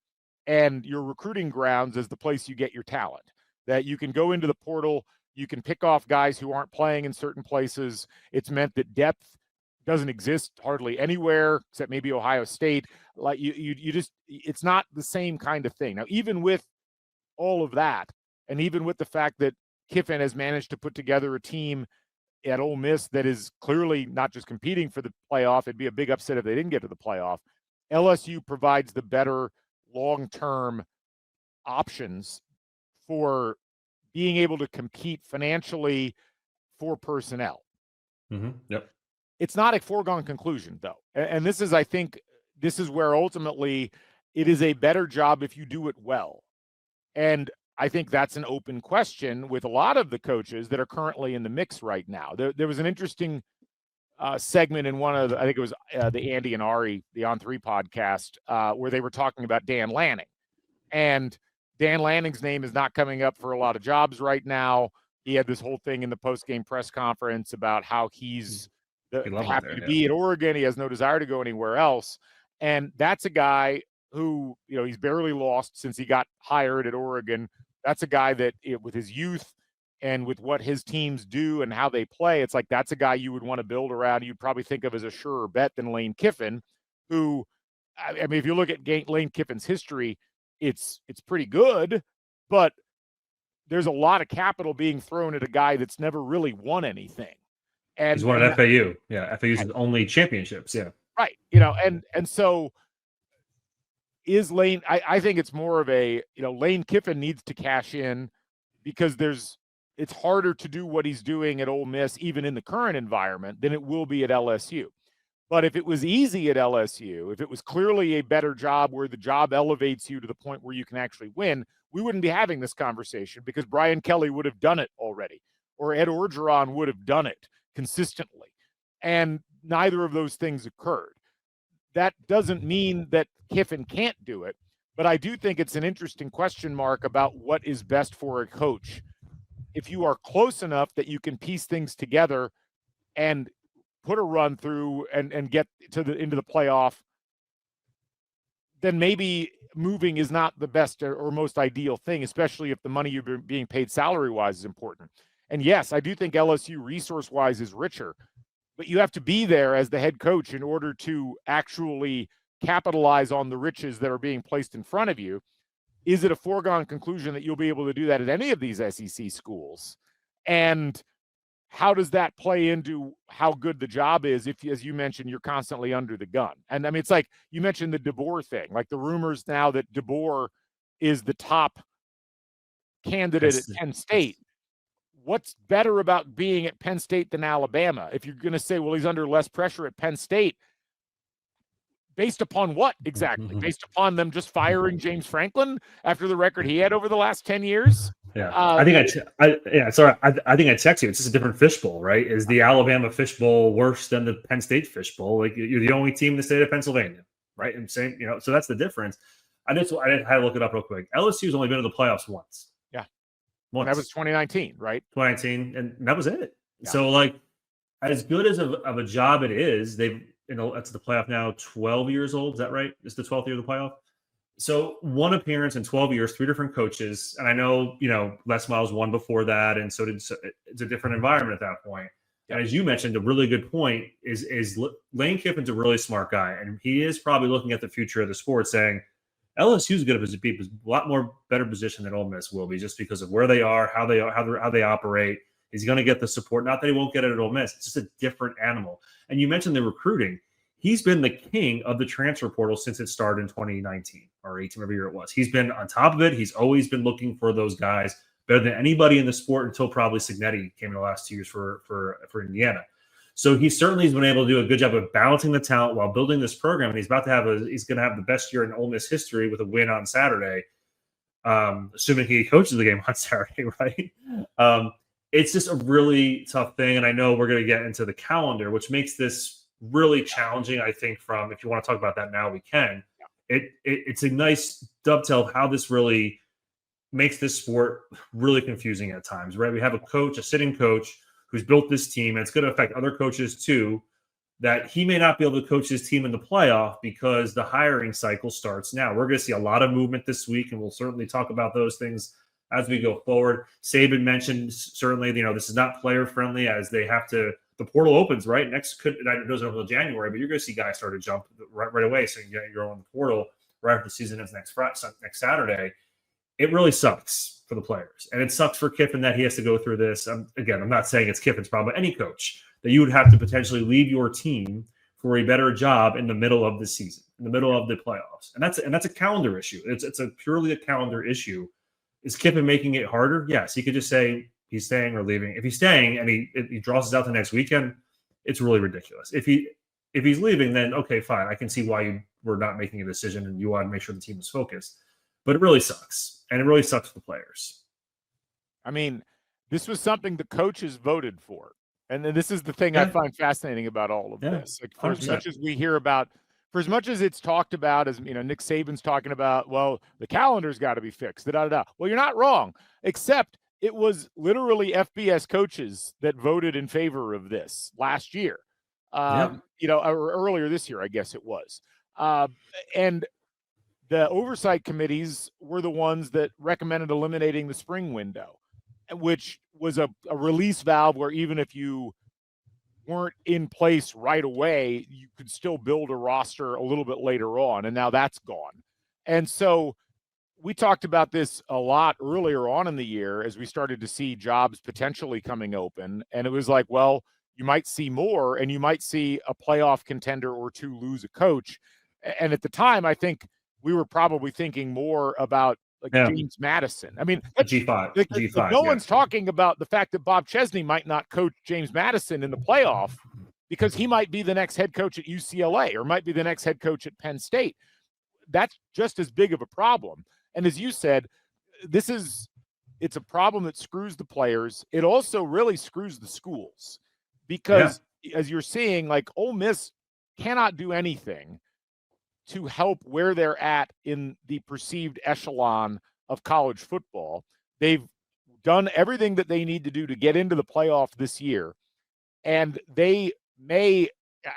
Speaker 1: and your recruiting grounds as the place you get your talent. That you can go into the portal, you can pick off guys who aren't playing in certain places. It's meant that depth doesn't exist hardly anywhere except maybe Ohio State. Like you just, it's not the same kind of thing. Now, even with all of that, and even with the fact that Kiffin has managed to put together a team at Ole Miss that is clearly not just competing for the playoff, it'd be a big upset if they didn't get to the playoff. LSU provides the better long-term options for being able to compete financially for personnel.
Speaker 2: Mm-hmm. Yep.
Speaker 1: It's not a foregone conclusion, though. And this is, I think, this is where ultimately it is a better job if you do it well. And I think that's an open question with a lot of the coaches that are currently in the mix right now. There was an interesting segment in one of I think it was the Andy and Ari, the On3 podcast, where they were talking about Dan Lanning. And Dan Lanning's name is not coming up for a lot of jobs right now. He had this whole thing in the post-game press conference about how he's happy to be at Oregon. He has no desire to go anywhere else. And that's a guy who, he's barely lost since he got hired at Oregon. That's a guy that with his youth and with what his teams do and how they play, it's like that's a guy you would want to build around. You'd probably think of as a surer bet than Lane Kiffin, who, I mean, if you look at Lane Kiffin's history, it's pretty good, but there's a lot of capital being thrown at a guy that's never really won anything. And
Speaker 2: he's won at FAU. Yeah, FAU's only championships. Yeah.
Speaker 1: Right. And so is Lane, I think it's more of a, Lane Kiffin needs to cash in because it's harder to do what he's doing at Ole Miss, even in the current environment, than it will be at LSU. But if it was easy at LSU, if it was clearly a better job where the job elevates you to the point where you can actually win, we wouldn't be having this conversation because Brian Kelly would have done it already, or Ed Orgeron would have done it consistently. And neither of those things occurred. That doesn't mean that Kiffin can't do it, but I do think it's an interesting question mark about what is best for a coach. If you are close enough that you can piece things together and put a run through and get into the playoff, then maybe moving is not the best or most ideal thing, especially if the money you're being paid salary-wise is important. And yes, I do think LSU resource-wise is richer, but you have to be there as the head coach in order to actually capitalize on the riches that are being placed in front of you. Is it a foregone conclusion that you'll be able to do that at any of these SEC schools? And how does that play into how good the job is if, as you mentioned, you're constantly under the gun? And I mean, it's like you mentioned the DeBoer thing, like the rumors now that DeBoer is the top candidate at Penn State. What's better about being at Penn State than Alabama? If you're going to say, well, he's under less pressure at Penn State, based upon what exactly? Mm-hmm. Based upon them just firing James Franklin after the record he had over the last 10 years?
Speaker 2: Yeah, I think I think I text you. It's just a different fishbowl, right? Is the Alabama fishbowl worse than the Penn State fishbowl? Like, you're the only team in the state of Pennsylvania, right? I'm saying, so that's the difference. I had to look it up real quick. LSU's only been to the playoffs once.
Speaker 1: Yeah, And that was 2019, right?
Speaker 2: 2019, and that was it.
Speaker 1: Yeah.
Speaker 2: So, like, as good as of a job it is, that's the playoff now, 12 years old. Is that right? It's the 12th year of the playoff. So 1 appearance in 12 years, 3 different coaches. And I know, Les Miles won before that. And so it's a different environment at that point. And as you mentioned, a really good point is Lane Kiffin's a really smart guy. And he is probably looking at the future of the sport saying, LSU is going to be a lot more better position than Ole Miss will be, just because of where they are, how they operate. He's going to get the support. Not that he won't get it at Ole Miss. It's just a different animal. And you mentioned the recruiting. He's been the king of the transfer portal since it started in 2019 or 18, whatever year it was. He's been on top of it. He's always been looking for those guys better than anybody in the sport until probably Signetti came in the last 2 years for Indiana. So he certainly has been able to do a good job of balancing the talent while building this program. And he's going to have the best year in Ole Miss history with a win on Saturday, assuming he coaches the game on Saturday, right? It's just a really tough thing. And I know we're going to get into the calendar, which makes this really challenging. I think if you want to talk about that now, we can. It's a nice dovetail of how this really makes this sport really confusing at times, right? We have a sitting coach who's built this team, and it's going to affect other coaches too, that he may not be able to coach his team in the playoff because the hiring cycle starts now. We're going to see a lot of movement this week, and we'll certainly talk about those things as we go forward. Saban mentioned certainly, this is not player friendly as they have to. The portal opens right next. It doesn't open until January, but you're going to see guys start to jump right away. So you get your own portal right after the season ends next Saturday. It really sucks for the players, and it sucks for Kiffin that he has to go through this. I'm not saying it's Kiffin's problem, but any coach that you would have to potentially leave your team for a better job in the middle of the season, in the middle of the playoffs, and that's a calendar issue. It's purely a calendar issue. Is Kiffin making it harder? Yes, he could just say he's staying or leaving. If he's staying and he draws us out the next weekend, it's really ridiculous. If he's leaving, then okay, fine. I can see why you were not making a decision and you want to make sure the team is focused. But it really sucks, and it really sucks for the players.
Speaker 1: I mean, this was something the coaches voted for, and this is the thing I find fascinating about all of this. Like, for as much as we hear about, for as much as it's talked about, as Nick Saban's talking about, well, the calendar's got to be fixed. Well, you're not wrong, except it was literally FBS coaches that voted in favor of this last year, or earlier this year, I guess it was, and the oversight committees were the ones that recommended eliminating the spring window, which was a release valve where even if you weren't in place right away, you could still build a roster a little bit later on, and now that's gone. And so we talked about this a lot earlier on in the year as we started to see jobs potentially coming open, and it was like, well, you might see more, and you might see a playoff contender or two lose a coach. And at the time, I think we were probably thinking more about James Madison. I mean,
Speaker 2: G5.
Speaker 1: No one's talking about the fact that Bob Chesney might not coach James Madison in the playoff because he might be the next head coach at UCLA or might be the next head coach at Penn State. That's just as big of a problem. And as you said, it's a problem that screws the players. It also really screws the schools because as you're seeing, like, Ole Miss cannot do anything to help where they're at in the perceived echelon of college football. They've done everything that they need to do to get into the playoff this year. And they may,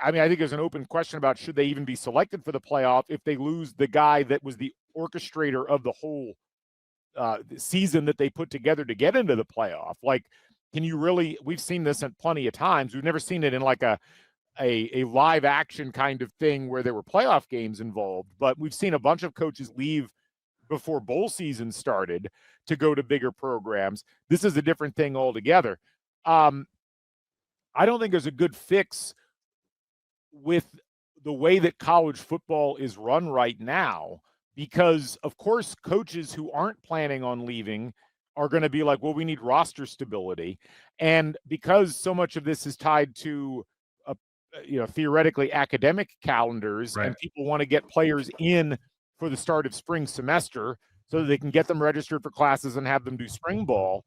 Speaker 1: I think there's an open question about should they even be selected for the playoff if they lose the guy that was the orchestrator of the whole season that they put together to get into the playoff. Like, can you really, we've seen this plenty of times. We've never seen it in like a live action kind of thing where there were playoff games involved, but we've seen a bunch of coaches leave before bowl season started to go to bigger programs. This is a different thing altogether. I don't think there's a good fix with the way that college football is run right now, because of course coaches who aren't planning on leaving are going to be like, well, we need roster stability. And because so much of this is tied to theoretically academic calendars,
Speaker 2: right,
Speaker 1: and people want to get players in for the start of spring semester so that they can get them registered for classes and have them do spring ball,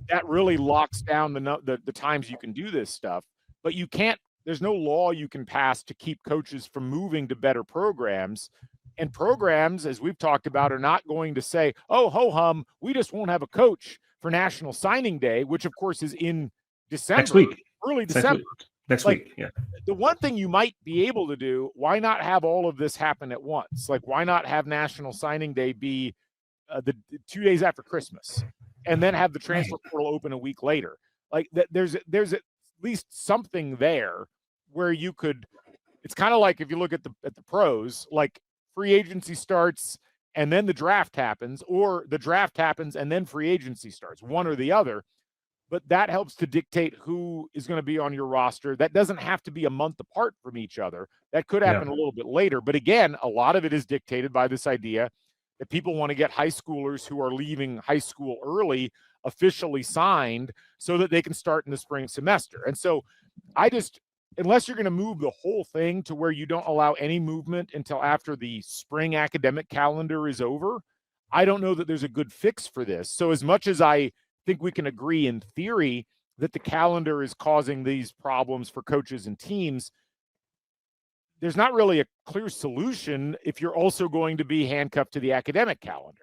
Speaker 1: that really locks down the times you can do this stuff. But you can't, there's no law you can pass to keep coaches from moving to better programs. And programs, as we've talked about, are not going to say, oh, ho-hum, we just won't have a coach for National Signing Day, which, of course, is in December.
Speaker 2: Next week.
Speaker 1: Early December.
Speaker 2: Next week, yeah.
Speaker 1: The one thing you might be able to do, why not have all of this happen at once? Like, why not have National Signing Day be the 2 days after Christmas and then have the transfer portal open a week later? Like, there's at least something there where you could – it's kind of like if you look at the pros, like free agency starts and then the draft happens, or the draft happens and then free agency starts, one or the other. But that helps to dictate who is going to be on your roster. That doesn't have to be a month apart from each other. That could happen a little bit later. But again, a lot of it is dictated by this idea that people want to get high schoolers who are leaving high school early officially signed so that they can start in the spring semester. And so unless you're going to move the whole thing to where you don't allow any movement until after the spring academic calendar is over, I don't know that there's a good fix for this. So as much as I think we can agree in theory that the calendar is causing these problems for coaches and teams, there's not really a clear solution if you're also going to be handcuffed to the academic calendar.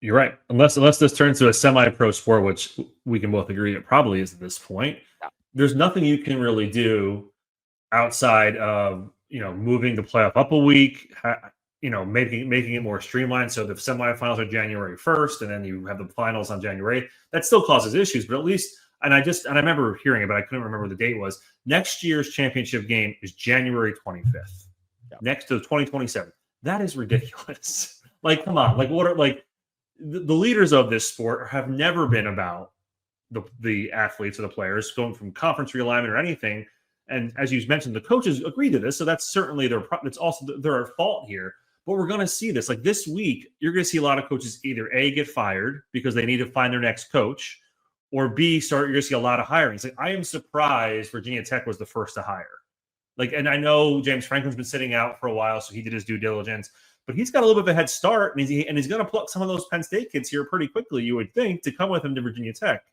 Speaker 2: You're right. Unless this turns to a semi-pro sport, which we can both agree it probably is at this point, there's nothing you can really do outside of, moving the playoff up a week, making it more streamlined. So the semifinals are January 1st, and then you have the finals on January 8th. That still causes issues, but at least, and I remember hearing it, but I couldn't remember the date was. Next year's championship game is January 25th, next to 2027. That is ridiculous. Like, come on. Like, the leaders of this sport have never been about the athletes or the players going from conference realignment or anything. And as you mentioned, the coaches agree to this. So that's certainly it's also their fault here. But we're going to see this. Like this week, you're going to see a lot of coaches either A, get fired because they need to find their next coach, or B, you're going to see a lot of hirings. Like, I am surprised Virginia Tech was the first to hire. Like, and I know James Franklin's been sitting out for a while, so he did his due diligence, but he's got a little bit of a head start, and he's going to pluck some of those Penn State kids here pretty quickly, you would think, to come with him to Virginia Tech.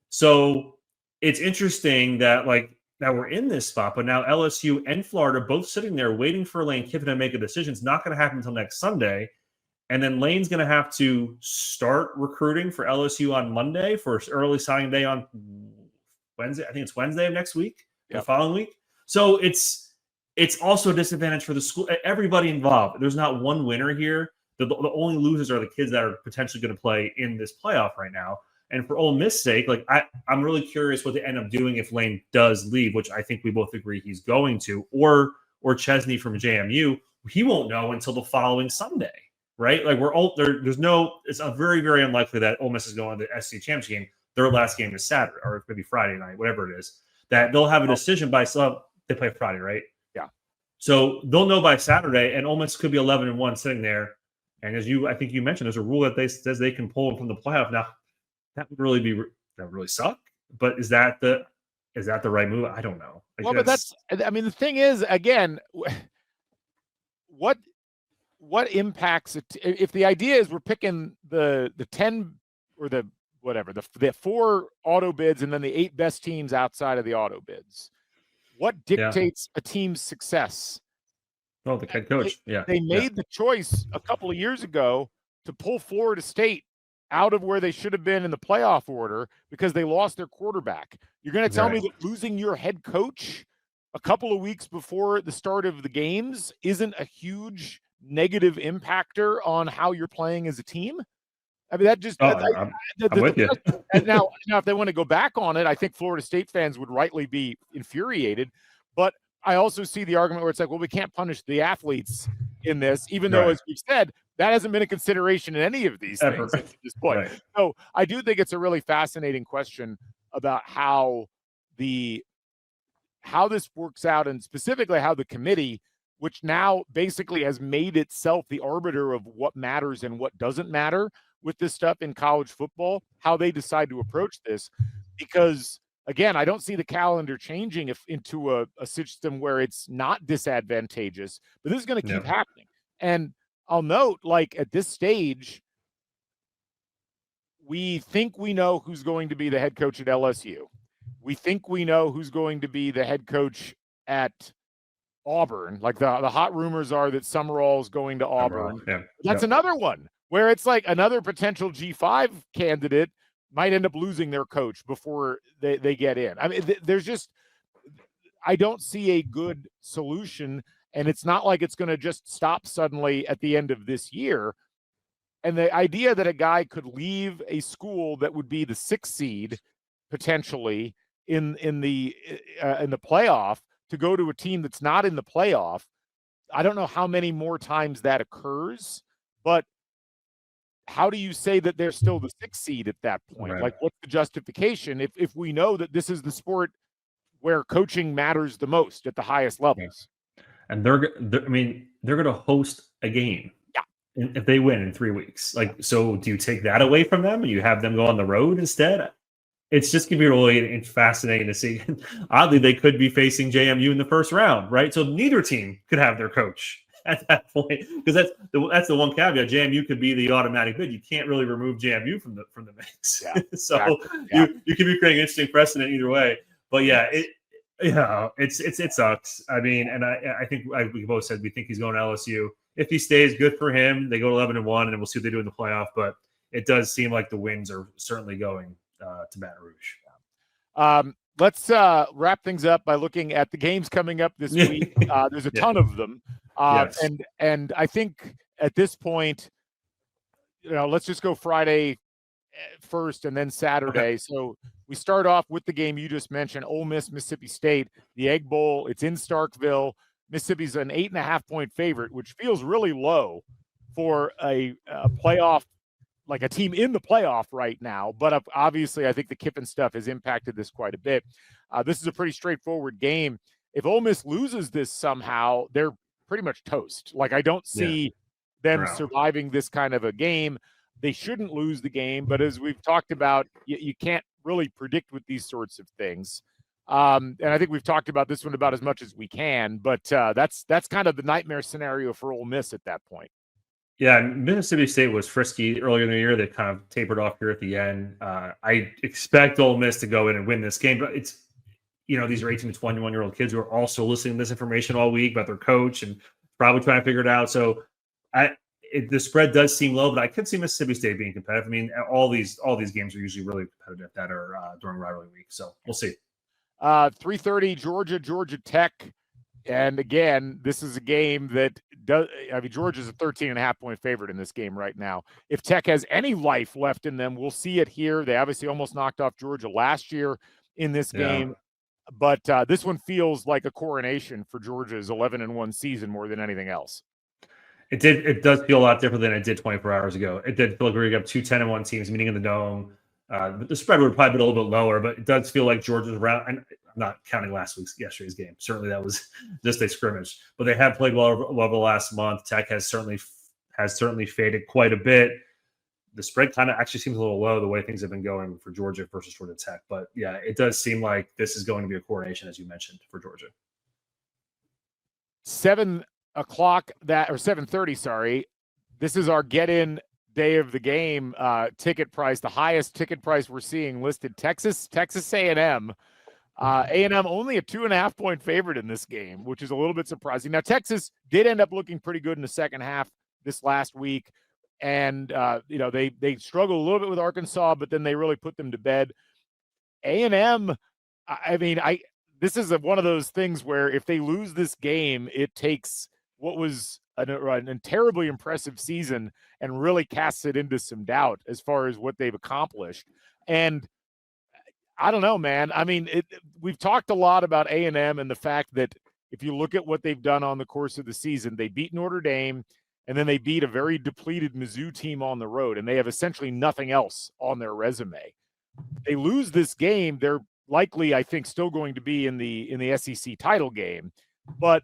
Speaker 2: So it's interesting that we're in this spot, but now LSU and Florida both sitting there waiting for Lane Kiffin to make a decision. It's not going to happen until next Sunday. And then Lane's going to have to start recruiting for LSU on Monday for early signing day on Wednesday. I think it's Wednesday of next week, the following week. So it's also a disadvantage for the school, everybody involved. There's not one winner here. The only losers are the kids that are potentially going to play in this playoff right now. And for Ole Miss' sake, I'm really curious what they end up doing if Lane does leave, which I think we both agree he's going to, or Chesney from JMU. He won't know until the following Sunday, right? It's a very, very unlikely that Ole Miss is going to the SEC championship game. Their last game is Saturday or maybe Friday night, whatever it is, that they'll have a decision by they play Friday, right?
Speaker 1: Yeah.
Speaker 2: So they'll know by Saturday, and Ole Miss could be 11-1 sitting there. And I think you mentioned, there's a rule that says they can pull them from the playoff. Now, that would really suck. But is that the right move? I don't know.
Speaker 1: But the thing is, again, what impacts it? If the idea is we're picking the 10 or the 4 auto bids and then the 8 best teams outside of the auto bids, what dictates a team's success?
Speaker 2: Oh, the head coach.
Speaker 1: They made the choice a couple of years ago to pull Florida State out of where they should have been in the playoff order because they lost their quarterback. You're going to tell me that losing your head coach a couple of weeks before the start of the games isn't a huge negative impactor on how you're playing as a team? I mean, that just
Speaker 2: I'm with you.
Speaker 1: And now, if they want to go back on it, I think Florida State fans would rightly be infuriated. But I also see the argument where it's like, well, we can't punish the athletes in this, even though, as we've said, that hasn't been a consideration in any of these things at this point. Right. So I do think it's a really fascinating question about how this works out, and specifically how the committee, which now basically has made itself the arbiter of what matters and what doesn't matter with this stuff in college football, how they decide to approach this. Because, again, I don't see the calendar changing into a system where it's not disadvantageous, but this is going to keep happening. And I'll note, at this stage, we think we know who's going to be the head coach at LSU. We think we know who's going to be the head coach at Auburn. Like the hot rumors are that Summerall's going to Auburn.
Speaker 2: Yeah.
Speaker 1: That's another one where it's like another potential G5 candidate might end up losing their coach before they get in. I mean, there's just, I don't see a good solution, and it's not like it's going to just stop suddenly at the end of this year. And the idea that a guy could leave a school that would be the 6th seed potentially in the playoff to go to a team that's not in the playoff, I don't know how many more times that occurs, but how do you say that they're still the 6th seed at that point?
Speaker 2: Right.
Speaker 1: Like, what's the justification if we know that this is the sport where coaching matters the most at the highest levels?
Speaker 2: And they're going to host a game.
Speaker 1: Yeah.
Speaker 2: If they win in 3 weeks. Like, so do you take that away from them and you have them go on the road instead? It's just going to be really fascinating to see. Oddly, they could be facing JMU in the first round, right? So neither team could have their coach at that point, because that's the one caveat. JMU could be the automatic bid. You can't really remove JMU from the mix.
Speaker 1: Yeah,
Speaker 2: So
Speaker 1: exactly. Yeah.
Speaker 2: you could be creating an interesting precedent either way. But yeah, it sucks. I mean, and I think we both said we think he's going to LSU. If he stays, good for him. They go to 11-1, and we'll see what they do in the playoff. But it does seem like the winds are certainly going to Baton Rouge.
Speaker 1: Let's wrap things up by looking at the games coming up this week. There's a ton of them.
Speaker 2: Yes.
Speaker 1: And I think at this point, let's just go Friday first and then Saturday. Okay. So we start off with the game you just mentioned, Ole Miss, Mississippi State, the Egg Bowl. It's in Starkville. Mississippi's an 8.5-point favorite, which feels really low for a playoff, like a team in the playoff right now. But obviously, I think the Kiffin stuff has impacted this quite a bit. This is a pretty straightforward game. If Ole Miss loses this somehow, they're pretty much toast. Like, I don't see them surviving this kind of a game. They shouldn't lose the game, but as we've talked about, you can't really predict with these sorts of things. And I think we've talked about this one about as much as we can, but that's kind of the nightmare scenario for Ole Miss at that point.
Speaker 2: Yeah, Mississippi State was frisky earlier in the year. They kind of tapered off here at the end. I expect Ole Miss to go in and win this game, but it's, these are 18 to 21-year-old kids who are also listening to this information all week about their coach and probably trying to figure it out. So the spread does seem low, but I could see Mississippi State being competitive. I mean, all these games are usually really competitive that are during rivalry week. So we'll see.
Speaker 1: 3:30 Georgia Tech. And again, this is a game that Georgia's a 13.5-point favorite in this game right now. If Tech has any life left in them, we'll see it here. They obviously almost knocked off Georgia last year in this game. But this one feels like a coronation for Georgia's 11-1 season more than anything else.
Speaker 2: It does feel a lot different than it did 24 hours ago. It did feel like we got 2 10-1 teams meeting in the Dome. The spread would probably be a little bit lower, but it does feel like Georgia's around. And I'm not counting yesterday's game. Certainly that was just a scrimmage. But they have played well over the last month. Tech has certainly faded quite a bit. The spread kind of actually seems a little low the way things have been going for Georgia versus Georgia Tech. But yeah, it does seem like this is going to be a coronation, as you mentioned, for Georgia.
Speaker 1: 7 o'clock or 7:30. Sorry, this is our get-in day of the game. Ticket price, the highest ticket price we're seeing listed. Texas A&M. A&M only a 2.5-point favorite in this game, which is a little bit surprising. Now, Texas did end up looking pretty good in the second half this last week. And, they struggled a little bit with Arkansas, but then they really put them to bed. A&M, this is one of those things where if they lose this game, it takes what was a terribly impressive season and really casts it into some doubt as far as what they've accomplished. And I don't know, man. I mean, we've talked a lot about A&M and the fact that if you look at what they've done on the course of the season, they beat Notre Dame, and then they beat a very depleted Mizzou team on the road, and they have essentially nothing else on their resume. They lose this game, they're likely, I think, still going to be in the SEC title game. But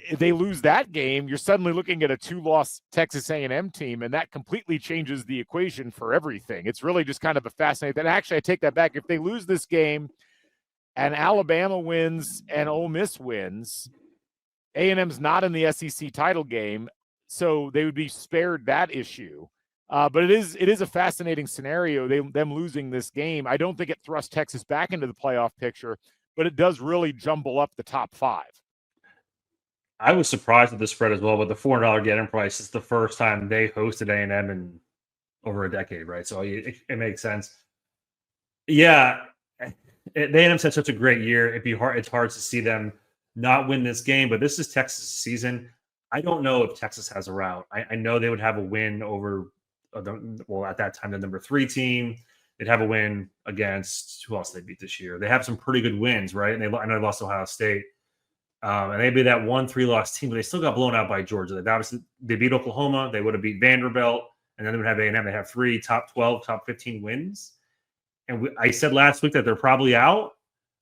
Speaker 1: if they lose that game, you're suddenly looking at a 2-loss Texas A&M team, and that completely changes the equation for everything. It's really just kind of a fascinating. Actually, I take that back. If they lose this game and Alabama wins and Ole Miss wins, A&M's not in the SEC title game, so they would be spared that issue. But it is a fascinating scenario, them losing this game. I don't think it thrusts Texas back into the playoff picture, but it does really jumble up the top 5.
Speaker 2: I was surprised at the spread as well, but the $4 get-in price is the first time they hosted A&M in over a decade, right? So it makes sense. Yeah, A&M's had such a great year. It's hard to see them not win this game, but this is Texas' season. I don't know if Texas has a route. I know they would have a win over, at that time, the number 3 team. They'd have a win against, who else they beat this year? They have some pretty good wins, right? And I know they lost Ohio State. And they'd be that 1-3 loss team, but they still got blown out by Georgia. They beat Oklahoma. They would have beat Vanderbilt. And then they would have A&M. They have 3 top 12, top 15 wins. And I said last week that they're probably out.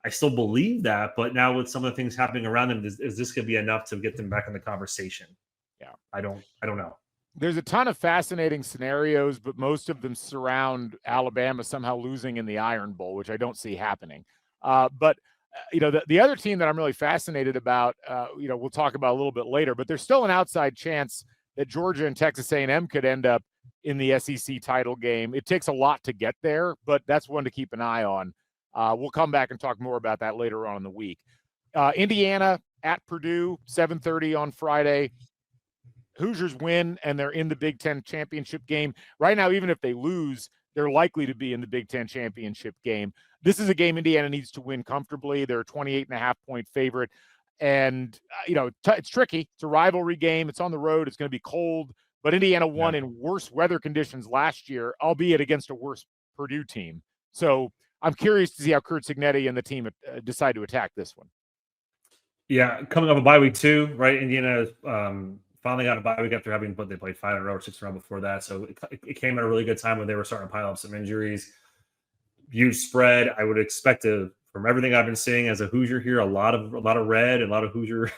Speaker 2: I still believe that, but now with some of the things happening around them, is this going to be enough to get them back in the conversation?
Speaker 1: Yeah,
Speaker 2: I don't know.
Speaker 1: There's a ton of fascinating scenarios, but most of them surround Alabama somehow losing in the Iron Bowl, which I don't see happening. But the other team that I'm really fascinated about, we'll talk about a little bit later, but there's still an outside chance that Georgia and Texas A&M could end up in the SEC title game. It takes a lot to get there, but that's one to keep an eye on. We'll come back and talk more about that later on in the week. Indiana at Purdue, 7:30 on Friday. Hoosiers win, and they're in the Big Ten championship game. Right now, even if they lose, they're likely to be in the Big Ten championship game. This is a game Indiana needs to win comfortably. They're a 28.5-point favorite. And, it's tricky. It's a rivalry game. It's on the road. It's going to be cold. But Indiana won in worse weather conditions last year, albeit against a worse Purdue team. So I'm curious to see how Curt Cignetti and the team decide to attack this one.
Speaker 2: Yeah, coming up a bye week too, right? Indiana finally got a bye week after they played 5 in a row or 6 in a row before that. So it came at a really good time when they were starting to pile up some injuries. Huge spread. I would expect from everything I've been seeing as a Hoosier here, a lot of red and a lot of Hoosiers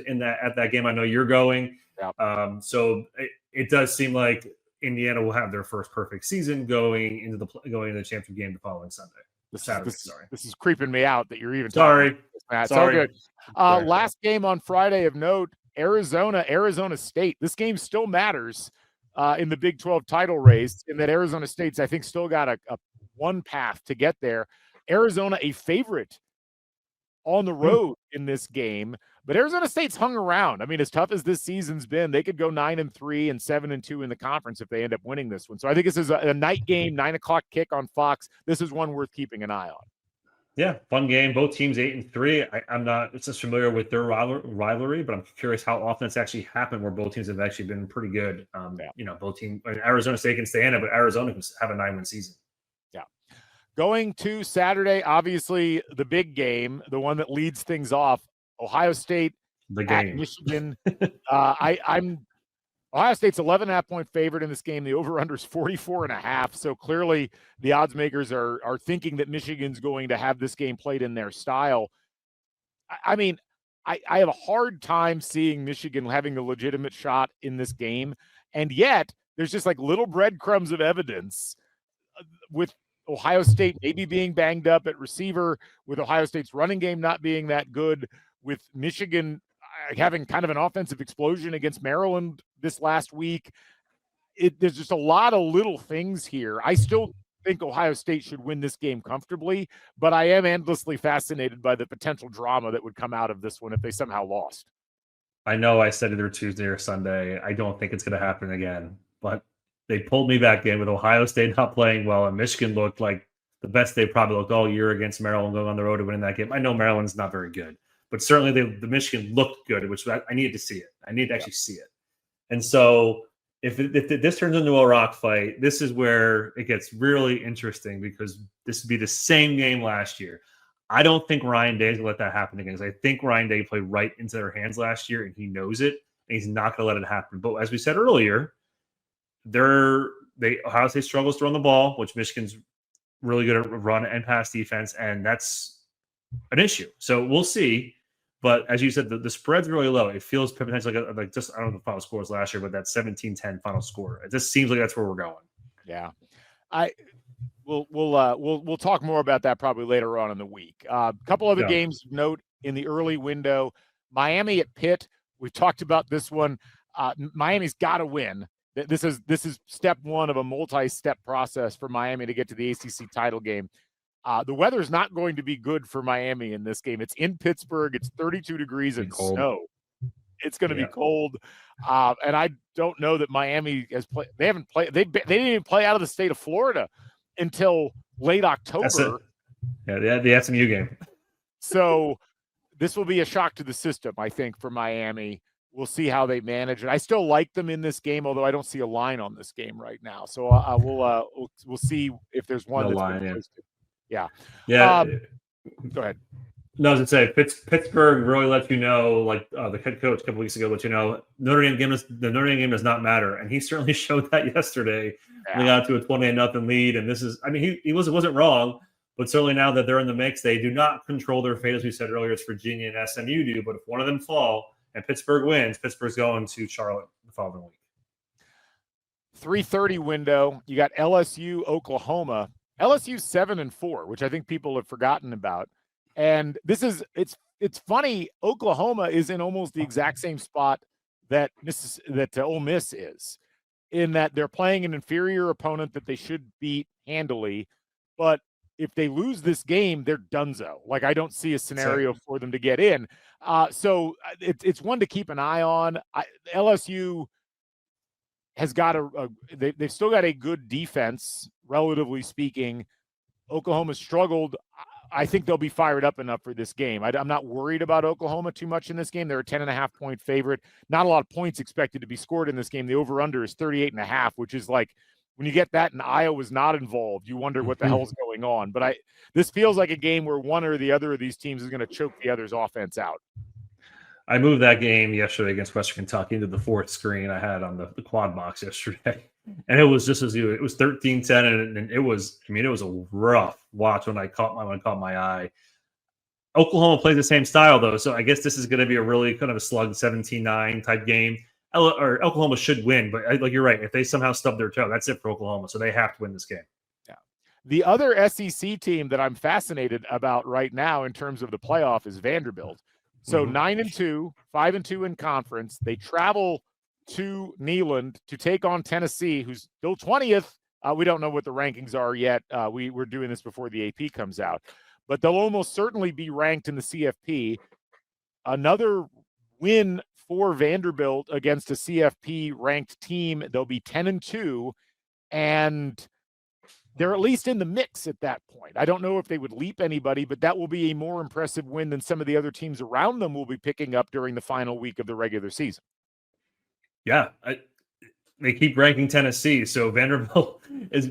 Speaker 2: at that game. I know you're going. Yeah. So it does seem like Indiana will have their first perfect season going into the championship game the following Sunday.
Speaker 1: This is creeping me out that you're even
Speaker 2: sorry.
Speaker 1: It's all good. Last game on Friday of note, Arizona State. This game still matters in the Big 12 title race, in that Arizona State's, I think, still got a one path to get there. Arizona a favorite on the road in this game, but Arizona State's hung around. I mean, as tough as this season's been, they could go 9-3 and 7-2 in the conference if they end up winning this one. So I think this is a night game, 9:00 kick on Fox. This is one worth keeping an eye on.
Speaker 2: Yeah, fun game. Both teams 8-3. I'm not just familiar with their rivalry, but I'm curious how often it's actually happened where both teams have actually been pretty good. Both teams. Arizona State can stay in it, but Arizona can have a 9-win season. Yeah.
Speaker 1: Going to Saturday, obviously the big game, the one that leads things off. Ohio State at Michigan. Ohio State's 11.5-point favorite in this game. The over-under is 44.5. So clearly the odds makers are thinking that Michigan's going to have this game played in their style. I mean, I have a hard time seeing Michigan having a legitimate shot in this game. And yet there's just like little breadcrumbs of evidence with Ohio State maybe being banged up at receiver, with Ohio State's running game not being that good, with Michigan having kind of an offensive explosion against Maryland this last week. There's just a lot of little things here. I still think Ohio State should win this game comfortably, but I am endlessly fascinated by the potential drama that would come out of this one if they somehow lost.
Speaker 2: I know I said either Tuesday or Sunday. I don't think it's going to happen again, but they pulled me back in with Ohio State not playing well, and Michigan looked like the best they probably looked all year against Maryland, going on the road to winning that game. I know Maryland's not very good, but certainly the Michigan looked good, which I needed to see it. I need to actually see it. And so if this turns into a rock fight, this is where it gets really interesting, because this would be the same game last year. I don't think Ryan Day is going to let that happen again, because I think Ryan Day played right into their hands last year, and he knows it, and he's not going to let it happen. But as we said earlier, Ohio State struggles to run the ball, which Michigan's really good at run and pass defense, and that's an issue. So we'll see. But as you said, the spread's really low. It feels potentially like just, I don't know the final score was last year, but that 17-10 final score. It just seems like that's where we're going.
Speaker 1: Yeah, we'll talk more about that probably later on in the week. A couple other games of note in the early window: Miami at Pitt. We've talked about this one. Miami's got to win. This is step one of a multi-step process for Miami to get to the ACC title game. The weather's not going to be good for Miami in this game. It's in Pittsburgh. It's 32 degrees and snow. It's going to be cold. And I don't know that Miami has played. They haven't played. They didn't even play out of the state of Florida until late October.
Speaker 2: The SMU game.
Speaker 1: So this will be a shock to the system, I think, for Miami. We'll see how they manage it. I still like them in this game, although I don't see a line on this game right now. So we'll see if there's one that's
Speaker 2: line.
Speaker 1: Posted. Yeah. Go ahead.
Speaker 2: No, I was going to say, Pittsburgh really let you know, like the head coach a couple weeks ago let you know, the Notre Dame game does not matter. And he certainly showed that yesterday. Yeah. They got to a 28-0 lead. And this is, I mean, he wasn't wrong, but certainly now that they're in the mix, they do not control their fate, as we said earlier. It's Virginia and SMU do. But if one of them fall and Pittsburgh wins, Pittsburgh's going to Charlotte the following week.
Speaker 1: 3:30 window. You got LSU, Oklahoma. LSU 7-4, which I think people have forgotten about. And this is it's funny. Oklahoma is in almost the exact same spot that Ole Miss is, in that they're playing an inferior opponent that they should beat handily, but if they lose this game, they're donezo. Like, I don't see a scenario for them to get in. So it's one to keep an eye on. LSU has got they've still got a good defense, relatively speaking. Oklahoma struggled. I think they'll be fired up enough for this game. I'm not worried about Oklahoma too much in this game. They're a 10.5-point favorite. Not a lot of points expected to be scored in this game. The over-under is 38.5, which is like, when you get that and Iowa's not involved, you wonder what the hell's going on. But this feels like a game where one or the other of these teams is going to choke the other's offense out.
Speaker 2: I moved that game yesterday against Western Kentucky into the fourth screen I had on the quad box yesterday. And it was just as you, it was 13-10, and it was, I mean, it was a rough watch when I caught my eye. Oklahoma plays the same style, though, so I guess this is going to be a really kind of a slug 17-9 type game. Or Oklahoma should win, but like you're right, if they somehow stub their toe, that's it for Oklahoma, so they have to win this game.
Speaker 1: Yeah. The other SEC team that I'm fascinated about right now in terms of the playoff is Vanderbilt. So 9-2, 5-2 in conference. They travel to Neyland to take on Tennessee, who's still 20th. We don't know what the rankings are yet. We're doing this before the AP comes out. But they'll almost certainly be ranked in the CFP. Another win for Vanderbilt against a CFP-ranked team. They'll be 10-2, and they're at least in the mix at that point. I don't know if they would leap anybody, but that will be a more impressive win than some of the other teams around them will be picking up during the final week of the regular season.
Speaker 2: Yeah, they keep ranking Tennessee, so Vanderbilt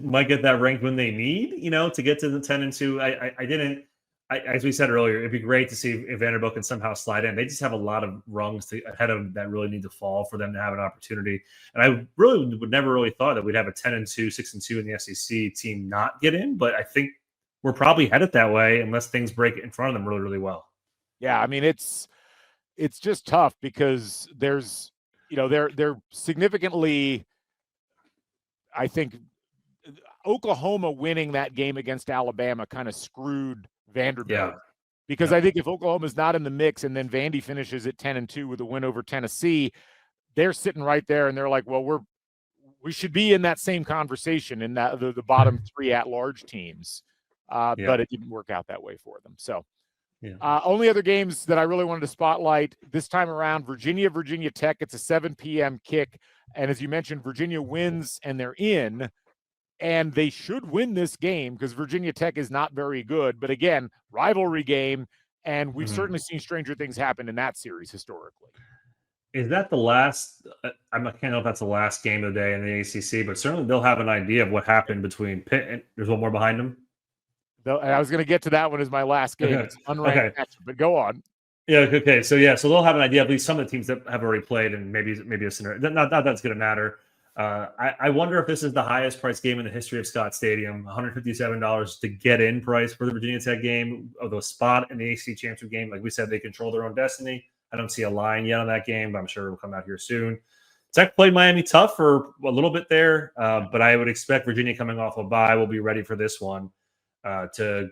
Speaker 2: might get that ranked when they need, to get to the 10-2. As we said earlier, it'd be great to see if Vanderbilt can somehow slide in. They just have a lot of rungs ahead of them that really need to fall for them to have an opportunity. And I really would never really thought that we'd have a 10-2, 6-2 in the SEC team not get in, but I think we're probably headed that way unless things break in front of them really, really well.
Speaker 1: Yeah, I mean, it's just tough because there's, they're significantly, I think, Oklahoma winning that game against Alabama kind of screwed Vanderbilt, because I think if Oklahoma's not in the mix and then Vandy finishes at 10-2 with a win over Tennessee, they're sitting right there and they're like, well, we should be in that same conversation in that the bottom three at-large teams, but it didn't work out that way for them. So only other games that I really wanted to spotlight this time around: Virginia Tech. It's a 7 p.m. kick, and as you mentioned, Virginia wins and they're in. And they should win this game because Virginia Tech is not very good. But again, rivalry game, and we've certainly seen stranger things happen in that series historically.
Speaker 2: Is that the last? I can't know if that's the last game of the day in the ACC, but certainly they'll have an idea of what happened between Pitt and there's one more behind them.
Speaker 1: I was going to get to that one as my last game. It's unranked match, but go on.
Speaker 2: Yeah. Okay. So they'll have an idea. At least some of the teams that have already played, and maybe a scenario. Not that's going to matter. I wonder if this is the highest price game in the history of Scott Stadium. $157 to get in price for the Virginia Tech game, of the spot in the ACC championship game. Like we said, they control their own destiny. I don't see a line yet on that game, but I'm sure it will come out here soon. Tech played Miami tough for a little bit there, but I would expect Virginia coming off a bye will be ready for this one to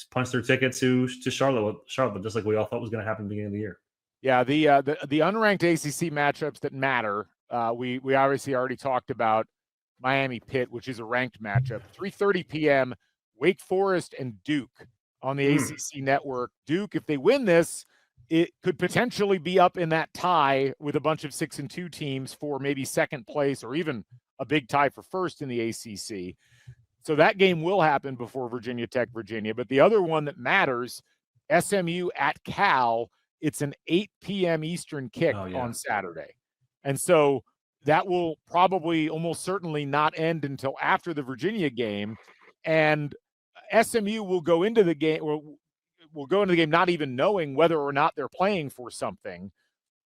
Speaker 2: punch their ticket to Charlotte, just like we all thought was going to happen at the beginning of the year.
Speaker 1: Yeah, the unranked ACC matchups that matter. We obviously already talked about Miami Pitt, which is a ranked matchup. 3:30 p.m. Wake Forest and Duke on the ACC network. Duke, if they win this, it could potentially be up in that tie with a bunch of 6-2 teams for maybe second place or even a big tie for first in the ACC. So that game will happen before Virginia Tech, Virginia. But the other one that matters, SMU at Cal, it's an 8 p.m. Eastern kick on Saturday. And so that will probably almost certainly not end until after the Virginia game. And SMU will go into the game, will go into the game not even knowing whether or not they're playing for something.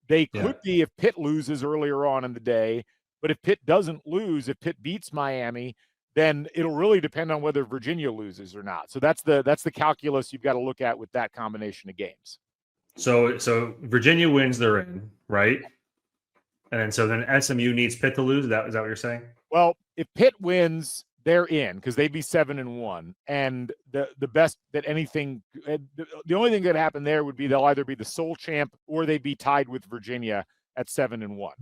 Speaker 1: They could be if Pitt loses earlier on in the day. But if Pitt doesn't lose, if Pitt beats Miami, then it'll really depend on whether Virginia loses or not. So that's the calculus you've got to look at with that combination of games.
Speaker 2: So Virginia wins, they're in, right? And then SMU needs Pitt to lose. Is that what you're saying?
Speaker 1: Well, if Pitt wins, they're in because they'd be 7-1. And the best that anything, the only thing that happened there would be they'll either be the sole champ or they'd be tied with Virginia at 7-1.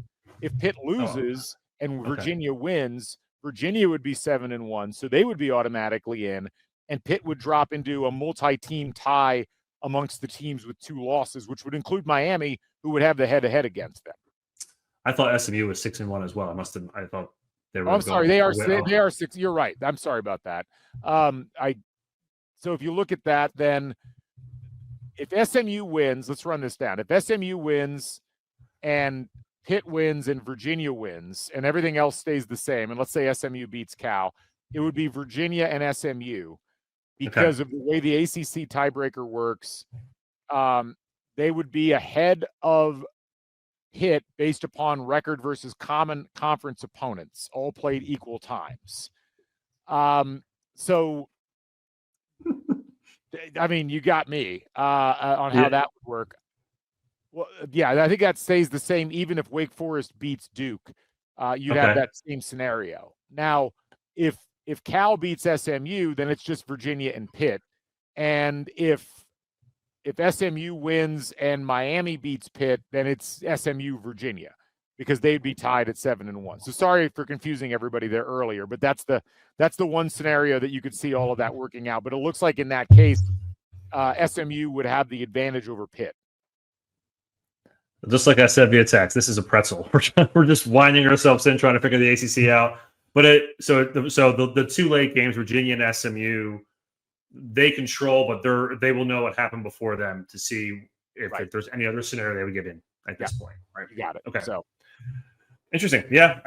Speaker 1: If Pitt loses and Virginia wins, Virginia would be 7-1, so they would be automatically in, and Pitt would drop into a multi-team tie amongst the teams with 2 losses, which would include Miami, who would have the head-to-head against them.
Speaker 2: I thought SMU was 6-1 as well. I thought they were.
Speaker 1: I'm sorry, they are 6. You're right. I'm sorry about that. So if you look at that, then if SMU wins, let's run this down. If SMU wins and Pitt wins and Virginia wins and everything else stays the same, and let's say SMU beats Cal, it would be Virginia and SMU because of the way the ACC tiebreaker works. They would be ahead of Pitt based upon record versus common conference opponents, all played equal times. So, I mean, you got me on how that would work. Well, yeah, I think that stays the same even if Wake Forest beats Duke. You'd have that same scenario. Now, if Cal beats SMU, then it's just Virginia and Pitt. And if SMU wins and Miami beats Pitt, then it's SMU Virginia because they'd be tied at 7-1. So sorry for confusing everybody there earlier, but that's the one scenario that you could see all of that working out. But it looks like in that case, SMU would have the advantage over Pitt.
Speaker 2: Just like I said via text, this is a pretzel. We're just winding ourselves in trying to figure the ACC out. But the 2 late games, Virginia and SMU, they control, but they will know what happened before them to see if there's any other scenario they would get in at this point. Right?
Speaker 1: You got it.
Speaker 2: Okay.
Speaker 1: So
Speaker 2: interesting. Yeah,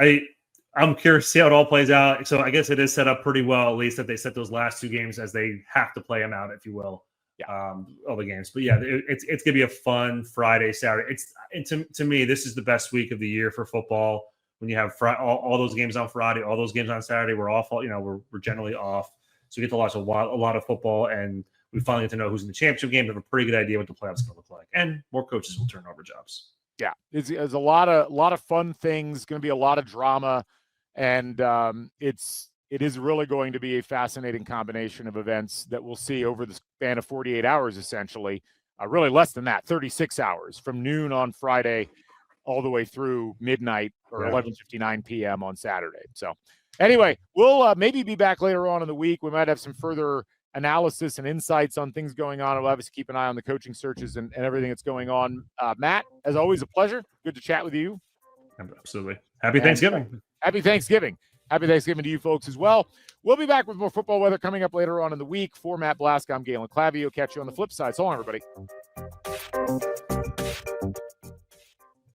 Speaker 2: I'm curious to see how it all plays out. So I guess it is set up pretty well, at least that they set those last 2 games as they have to play them out, if you will. All the games, but yeah, it's gonna be a fun Friday, Saturday. To me, this is the best week of the year for football when you have all those games on Friday, all those games on Saturday. We're off, we're generally off, so we get to watch a lot of football, and we finally get to know who's in the championship game. We have a pretty good idea what the playoffs going to look like, and more coaches will turn over jobs.
Speaker 1: Yeah, it's a lot of fun things. Going to be a lot of drama, and it is really going to be a fascinating combination of events that we'll see over the span of 48 hours, essentially. Really less than that, 36 hours from noon on Friday all the way through midnight or 11:59 p.m. on Saturday. So anyway, we'll maybe be back later on in the week. We might have some further analysis and insights on things going on. We'll obviously keep an eye on the coaching searches and everything that's going on. Matt, as always, a pleasure. Good to chat with you.
Speaker 2: Absolutely. Happy Thanksgiving.
Speaker 1: Happy Thanksgiving. Happy Thanksgiving to you folks as well. We'll be back with more football weather coming up later on in the week. For Matt Blaszka, I'm Galen Clavio. Catch you on the flip side. So long, everybody.